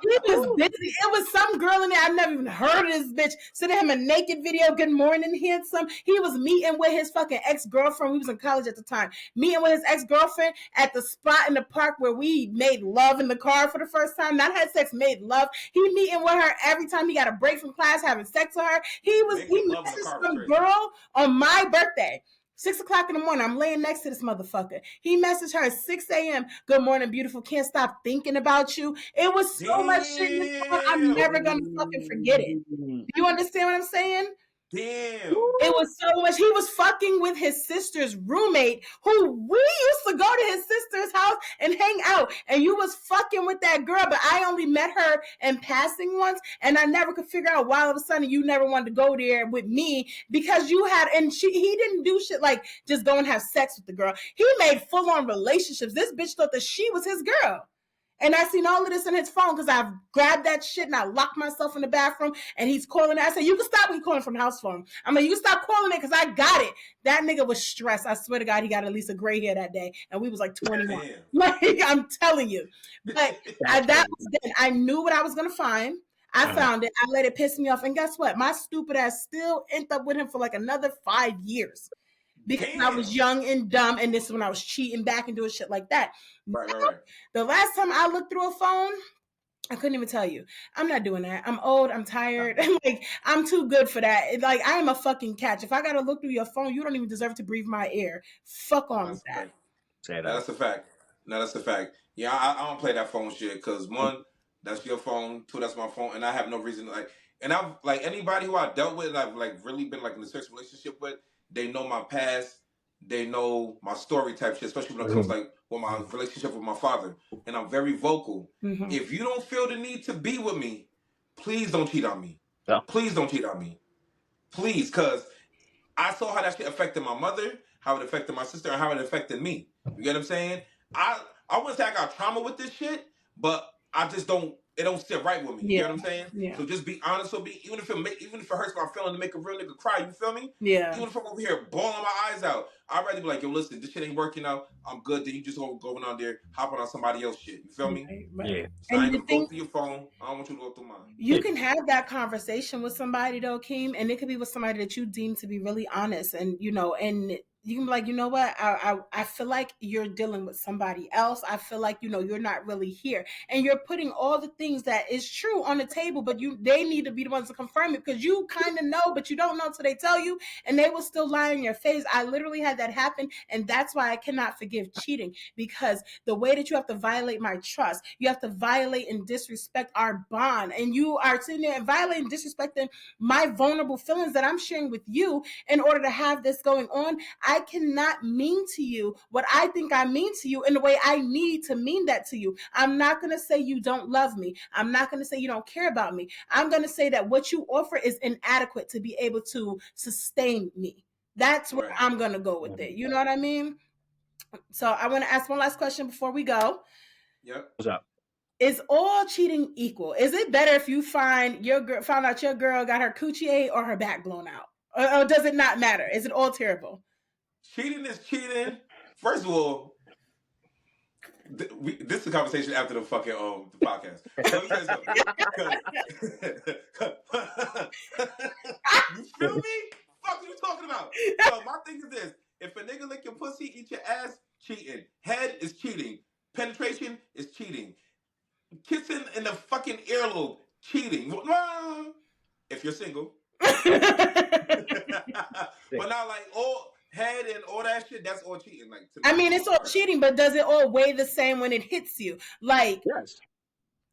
He was busy. It was some girl in there. I never even heard of this bitch. Sending him a naked video. Good morning, handsome. He was meeting with his fucking ex-girlfriend. We was in college at the time. Meeting with his ex-girlfriend at the spot in the park where we made love in the car for the first time. Not had sex, made love. He meeting with her every time he got a break from class, having sex with her. He messaged some girl on my birthday. 6 o'clock in the morning, I'm laying next to this motherfucker. He messaged her at 6 a.m. Good morning, beautiful. Can't stop thinking about you. It was so much shit in this phone. I'm never going to fucking forget it. Do you understand what I'm saying? Damn. It was so much. He was fucking with his sister's roommate, who we used to go to his sister's house and hang out. And you was fucking with that girl, but I only met her in passing once, and I never could figure out why all of a sudden you never wanted to go there with me because you had, and he didn't do shit like just go and have sex with the girl. He made full-on relationships. This bitch thought that she was his girl. And I seen all of this in his phone because I've grabbed that shit and I locked myself in the bathroom and he's calling it. I said, you can stop. He's calling from the house phone. I'm like, you can stop calling it because I got it. That nigga was stressed. I swear to God, he got at least a gray hair that day. And we was like 21. Damn. Like, I'm telling you. But that was then. I knew what I was going to find. I found it. I let it piss me off. And guess what? My stupid ass still ended up with him for like another 5 years. Because I was young and dumb, and this is when I was cheating back and doing shit like that. Right. The last time I looked through a phone, I couldn't even tell you. I'm not doing that. I'm old. I'm tired. Like, I'm too good for that. Like, I am a fucking catch. If I gotta look through your phone, you don't even deserve to breathe my air. Fuck on with that. That's a fact. No, that's a fact. Yeah, I don't play that phone shit because one, that's your phone. Two, that's my phone, and I have no reason to like. And I've like anybody who I dealt with, I've like really been like in a serious relationship with. They know my past. They know my story type shit, especially when it comes like with my relationship with my father. And I'm very vocal. Mm-hmm. If you don't feel the need to be with me, please don't cheat on me. Yeah. Please don't cheat on me. Please, because I saw how that shit affected my mother, how it affected my sister, and how it affected me. You get what I'm saying? I wouldn't say I got trauma with this shit, but I just don't. It don't sit right with me. Yeah. You know what I'm saying? Yeah. So just be honest with me. Even if it hurts my feeling to make a real nigga cry, you feel me? Yeah. Even if I'm over here bawling my eyes out, I'd rather be like, yo, listen, this shit ain't working out. I'm good. Then you just going on there, hopping on somebody else's shit. You feel me? Right. Yeah. So I ain't gonna go through your phone. I don't want you to go through mine. You can have that conversation with somebody though, Keem, and it could be with somebody that you deem to be really honest, and you know, and you can be like, you know what, I feel like you're dealing with somebody else. I feel like, you're not really here, and you're putting all the things that is true on the table, but they need to be the ones to confirm it, because you kind of know, but you don't know until they tell you, and they will still lie in your face. I literally had that happen, and that's why I cannot forgive cheating, because the way that you have to violate my trust, you have to violate and disrespect our bond, and you are sitting there and violating, disrespecting my vulnerable feelings that I'm sharing with you in order to have this going on. I cannot mean to you what I think I mean to you in the way I need to mean that to you. I'm not going to say you don't love me. I'm not going to say you don't care about me. I'm going to say that what you offer is inadequate to be able to sustain me. That's where I'm going to go with it. You know what I mean? So I want to ask one last question before we go. Yep. What's up? Is all cheating equal? Is it better if you found out your girl got her coochie ate or her back blown out? Or does it not matter? Is it all terrible? Cheating is cheating. First of all, this is a conversation after the fucking the podcast. Let me tell you something. You feel me? Fuck you talking about? So my thing is this: if a nigga lick your pussy, eat your ass, cheating. Head is cheating. Penetration is cheating. Kissing in the fucking earlobe, cheating. If you're single. But not like all head and all that shit, that's all cheating. Like, to me. I mean, it's all cheating, but does it all weigh the same when it hits you? Like, yes.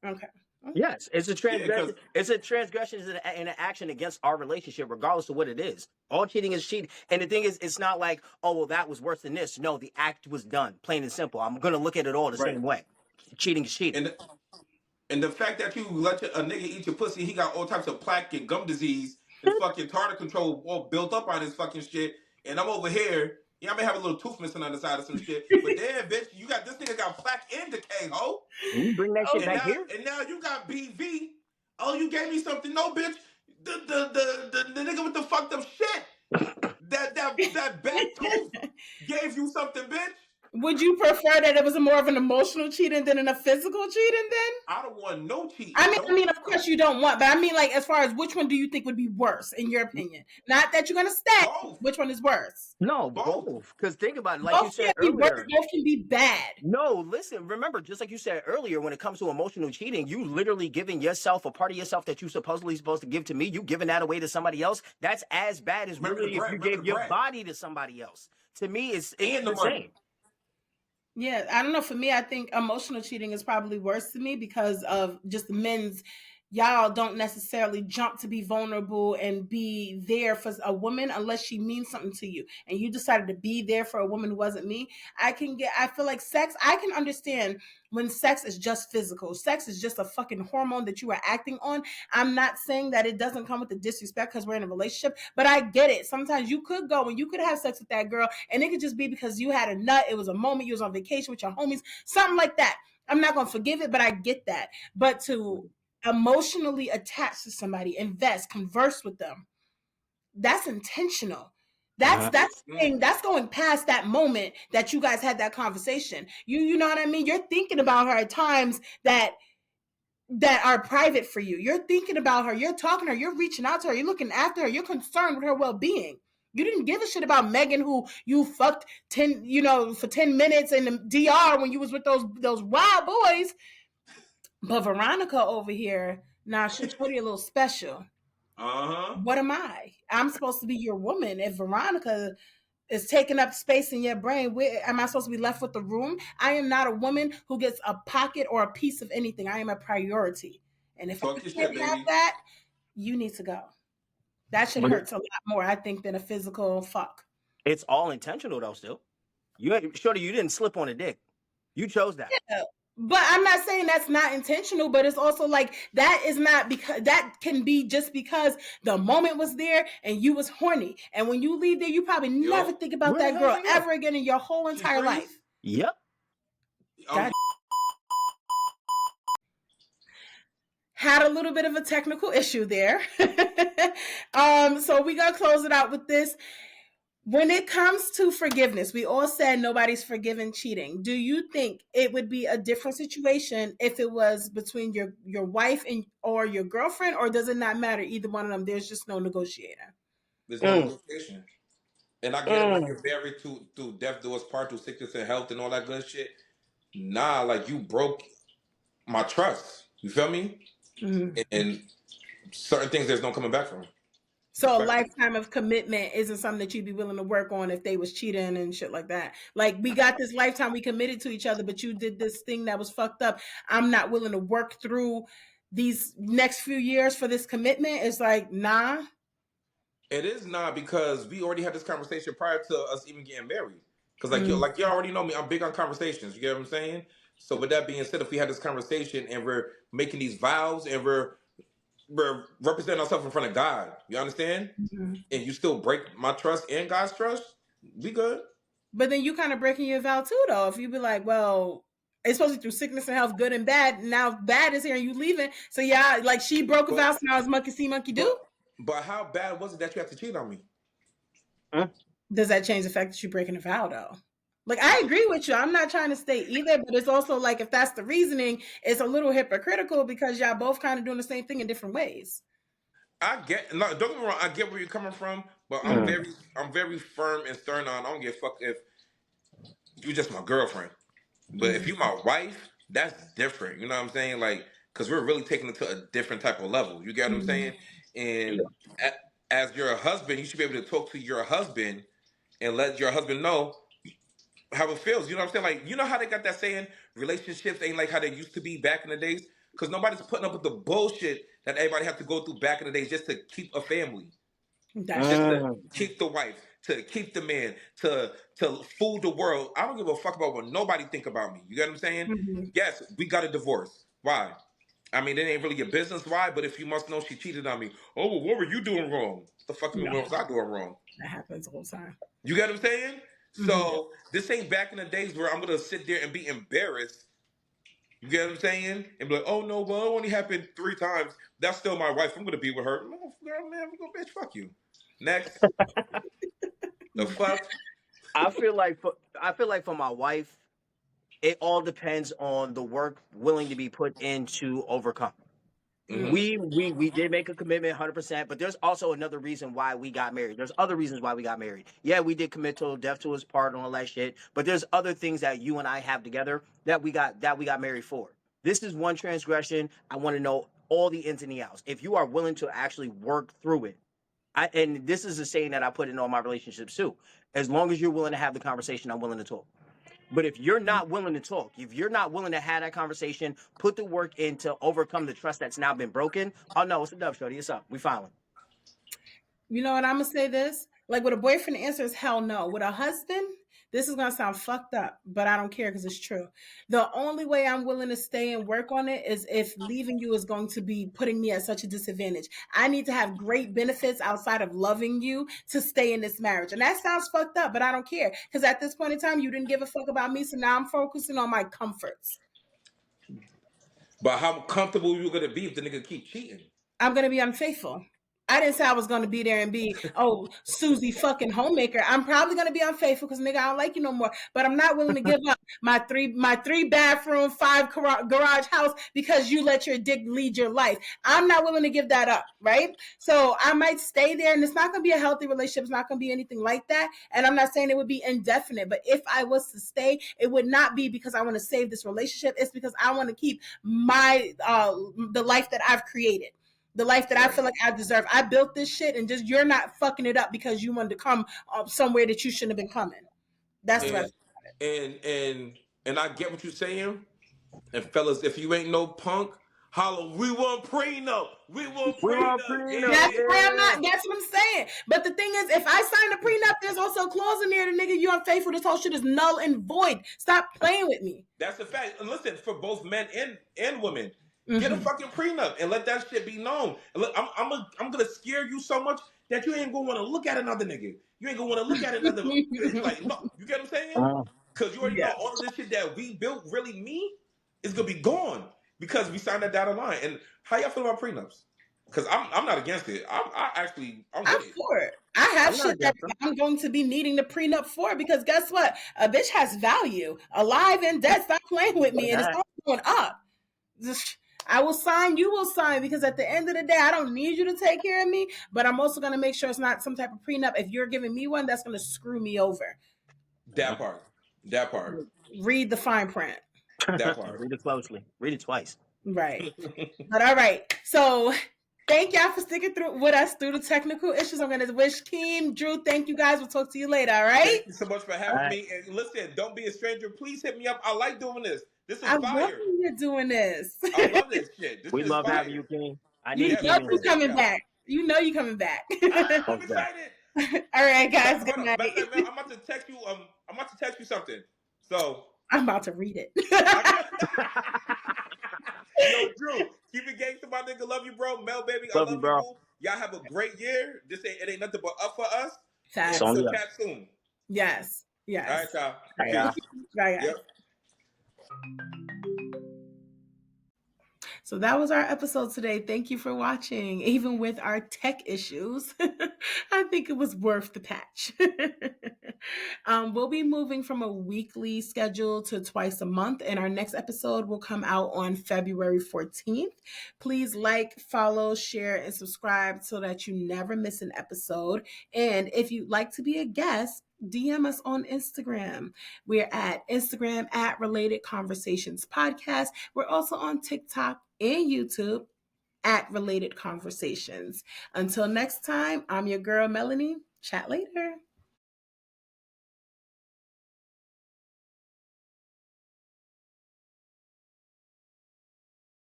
Okay. Yes, it's a transgression. Yeah, it's a transgression in an action against our relationship, regardless of what it is. All cheating is cheating. And the thing is, it's not like, oh, well, that was worse than this. No, the act was done, plain and simple. I'm going to look at it all the same way. Cheating is cheating. And the fact that you let a nigga eat your pussy, he got all types of plaque and gum disease and fucking tartar control all built up on his fucking shit. And I'm over here. Yeah, I may have a little tooth missing on the side of some shit. But damn, bitch, this nigga got plaque and decay, ho. You bring that shit back here? And now you got BV. Oh, you gave me something. No, bitch. The nigga with the fucked up shit. That bad tooth gave you something, bitch. Would you prefer that it was more of an emotional cheating than a physical cheating then? I don't want no cheating. I mean, of course you don't want, but I mean, like, as far as which one do you think would be worse in your opinion? Not that you're gonna stack. Both. Which one is worse? No, both. Because think about it, like you said earlier. Both can be bad. No, listen, remember, just like you said earlier, when it comes to emotional cheating, you literally giving yourself a part of yourself that you supposedly supposed to give to me, you giving that away to somebody else. That's as bad as really if you gave your body to somebody else. To me, it's the same. Yeah, I don't know. For me, I think emotional cheating is probably worse to me because of just men's. Y'all don't necessarily jump to be vulnerable and be there for a woman unless she means something to you. And you decided to be there for a woman who wasn't me. I feel like sex, I can understand when sex is just physical. Sex is just a fucking hormone that you are acting on. I'm not saying that it doesn't come with the disrespect because we're in a relationship, but I get it. Sometimes you could go and you could have sex with that girl and it could just be because you had a nut. It was a moment. You was on vacation with your homies, something like that. I'm not going to forgive it, but I get that. But to emotionally attach to somebody, invest, converse with them, that's intentional. That's going past that moment that you guys had that conversation. You know what I mean? You're thinking about her at times that are private for you. You're thinking about her, you're talking to her, you're reaching out to her, you're looking after her, you're concerned with her well-being. You didn't give a shit about Megan, who you fucked for 10 minutes in the DR when you was with those wild boys. But Veronica over here, now she's pretty a little special. What am I? I'm supposed to be your woman. If Veronica is taking up space in your brain, where am I supposed to be left with the room? I am not a woman who gets a pocket or a piece of anything. I am a priority. And if I can't have that, you need to go. That should hurt a lot more, I think, than a physical fuck. It's all intentional though. Still, Shorty, you didn't slip on a dick. You chose that. Yeah. But I'm not saying that's not intentional, but it's also like that is not, because that can be just because the moment was there and you was horny. And when you leave there, you probably never think about that girl ever again in your whole entire life. Yep. Had a little bit of a technical issue there. So we gotta close it out with this. When it comes to forgiveness, we all said nobody's forgiven cheating. Do you think it would be a different situation if it was between your wife or your girlfriend, or does it not matter? Either one of them, there's just no negotiator. There's no negotiation. And I get it when you're married through death do us part, through sickness and health and all that good shit. Nah, like you broke my trust. You feel me? And certain things there's no coming back from. So a lifetime of commitment isn't something that you'd be willing to work on if they was cheating and shit like that. Like, we got this lifetime, we committed to each other, but you did this thing that was fucked up. I'm not willing to work through these next few years for this commitment. It's like, nah. It is not, because we already had this conversation prior to us even getting married. Because like you already know me, I'm big on conversations. You get what I'm saying? So with that being said, if we had this conversation and we're making these vows and we're representing ourselves in front of God, you understand? And you still break my trust and God's trust, we good. But then you kind of breaking your vow too, though. If you be like, well, it's supposed to be through sickness and health, good and bad. Now bad is here and you leaving. So yeah, like she broke a vow, so now it's monkey see, monkey do. But how bad was it that you have to cheat on me? Does that change the fact that you're breaking a vow, though? Like, I agree with you. I'm not trying to stay either, but it's also like, if that's the reasoning, it's a little hypocritical because y'all both kind of doing the same thing in different ways. I get, no, don't get me wrong, I get where you're coming from, but I'm very firm and stern on, I don't give a fuck if you're just my girlfriend. But if you my wife, that's different. You know what I'm saying? Like, because we're really taking it to a different type of level. You get what I'm saying? And as your husband, you should be able to talk to your husband and let your husband know how it feels. You know what I'm saying? Like, you know how they got that saying, relationships ain't like how they used to be back in the days? Because nobody's putting up with the bullshit that everybody had to go through back in the days just to keep a family. Just to keep the wife, to keep the man, to fool the world. I don't give a fuck about what nobody think about me. You get what I'm saying? Yes, we got a divorce. Why? I mean, it ain't really your business why, but if you must know she cheated on me. Oh, well, what were you doing wrong? What the fuck was I doing wrong? That happens all the time. You get what I'm saying? So this ain't back in the days where I'm going to sit there and be embarrassed. You get what I'm saying? And be like, oh, no, well, it only happened 3 times. That's still my wife. I'm going to be with her. Girl, man, we go, bitch, fuck you. Next. The fuck? I feel like for my wife, it all depends on the work willing to be put in to overcome. We did make a commitment 100%, but there's also another reason why we got married. There's other reasons why we got married. Yeah, we did commit till death to us part and all that shit, but there's other things that you and I have together that we got married for. This is one transgression. I want to know all the ins and the outs. If you are willing to actually work through it, and this is a saying that I put in all my relationships too. As long as you're willing to have the conversation, I'm willing to talk. But if you're not willing to talk, if you're not willing to have that conversation, put the work in to overcome the trust that's now been broken, oh no, it's a dub, shorty. It's up. We filing. You know what? I'm going to say this. Like, with a boyfriend, the answer is hell no. With a husband, this is going to sound fucked up, but I don't care because it's true. The only way I'm willing to stay and work on it is if leaving you is going to be putting me at such a disadvantage. I need to have great benefits outside of loving you to stay in this marriage. And that sounds fucked up, but I don't care. Because at this point in time, you didn't give a fuck about me, so now I'm focusing on my comforts. But how comfortable you going to be if the nigga keep cheating? I'm going to be unfaithful. I didn't say I was going to be there and be, oh, Susie fucking homemaker. I'm probably going to be unfaithful because, nigga, I don't like you no more. But I'm not willing to give up my three bathroom, 5 garage house because you let your dick lead your life. I'm not willing to give that up, right? So I might stay there, and it's not going to be a healthy relationship. It's not going to be anything like that. And I'm not saying it would be indefinite. But if I was to stay, it would not be because I want to save this relationship. It's because I want to keep my the life that I've created. The life that I feel like I deserve. I built this shit, and just you're not fucking it up because you wanted to come somewhere that you shouldn't have been coming. That's what. And I get what you're saying. And fellas, if you ain't no punk, holla, we want prenup. We want prenup. That's why I'm not. That's what I'm saying. But the thing is, if I sign a prenup, there's also a clause in there. The nigga, you unfaithful. This whole shit is null and void. Stop playing with me. That's a fact. And listen, for both men and women. Get a fucking prenup and let that shit be known. And look, I'm gonna scare you so much that you ain't gonna want to look at another nigga. You ain't gonna want to look at another. Like, no, you get what I'm saying? Because you already know all of this shit that we built, really me, is gonna be gone because we signed that dotted line. And how y'all feel about prenups? Because I'm not against it. I'm for it. I have shit that I'm going to be needing the prenup for because guess what? A bitch has value, alive and dead. Stop playing with me, and it's all going up. I will sign, you will sign, because at the end of the day, I don't need you to take care of me, but I'm also going to make sure it's not some type of prenup. If you're giving me one, that's going to screw me over. That part. That part. Read the fine print. That part. Read it closely. Read it twice. Right. But all right. So thank y'all for sticking through with us through the technical issues. I'm going to wish Keem, Drew, thank you guys. We'll talk to you later. All right. Thank you so much for having me. And listen, don't be a stranger. Please hit me up. I like doing this. This is I love fire. when you're doing this. I love this shit. This We is love fire. having you, King. I You need know King. you're coming back. You know you're coming back. I'm excited. All right, guys. Good night. I'm about to text you. I'm about to text you something. So I'm about to read it. Yo, Drew, keep it gangster, my nigga. Love you, bro. Mel, baby, I love you, bro. boo. Y'all have a great year. It ain't nothing but up for us. Facts. We'll chat soon. Yes. Yes. All right, y'all. Yeah. Right. Yep. So that was our episode today. Thank you for watching. Even with our tech issues, I think it was worth the patch. We'll be moving from a weekly schedule to twice a month, and our next episode will come out on February 14th. Please like, follow, share, and subscribe so that you never miss an episode. And if you'd like to be a guest, DM us on Instagram. We're at Instagram at Related Conversations Podcast. We're also on TikTok and YouTube at Related Conversations. Until next time, I'm your girl, Melanie. Chat later.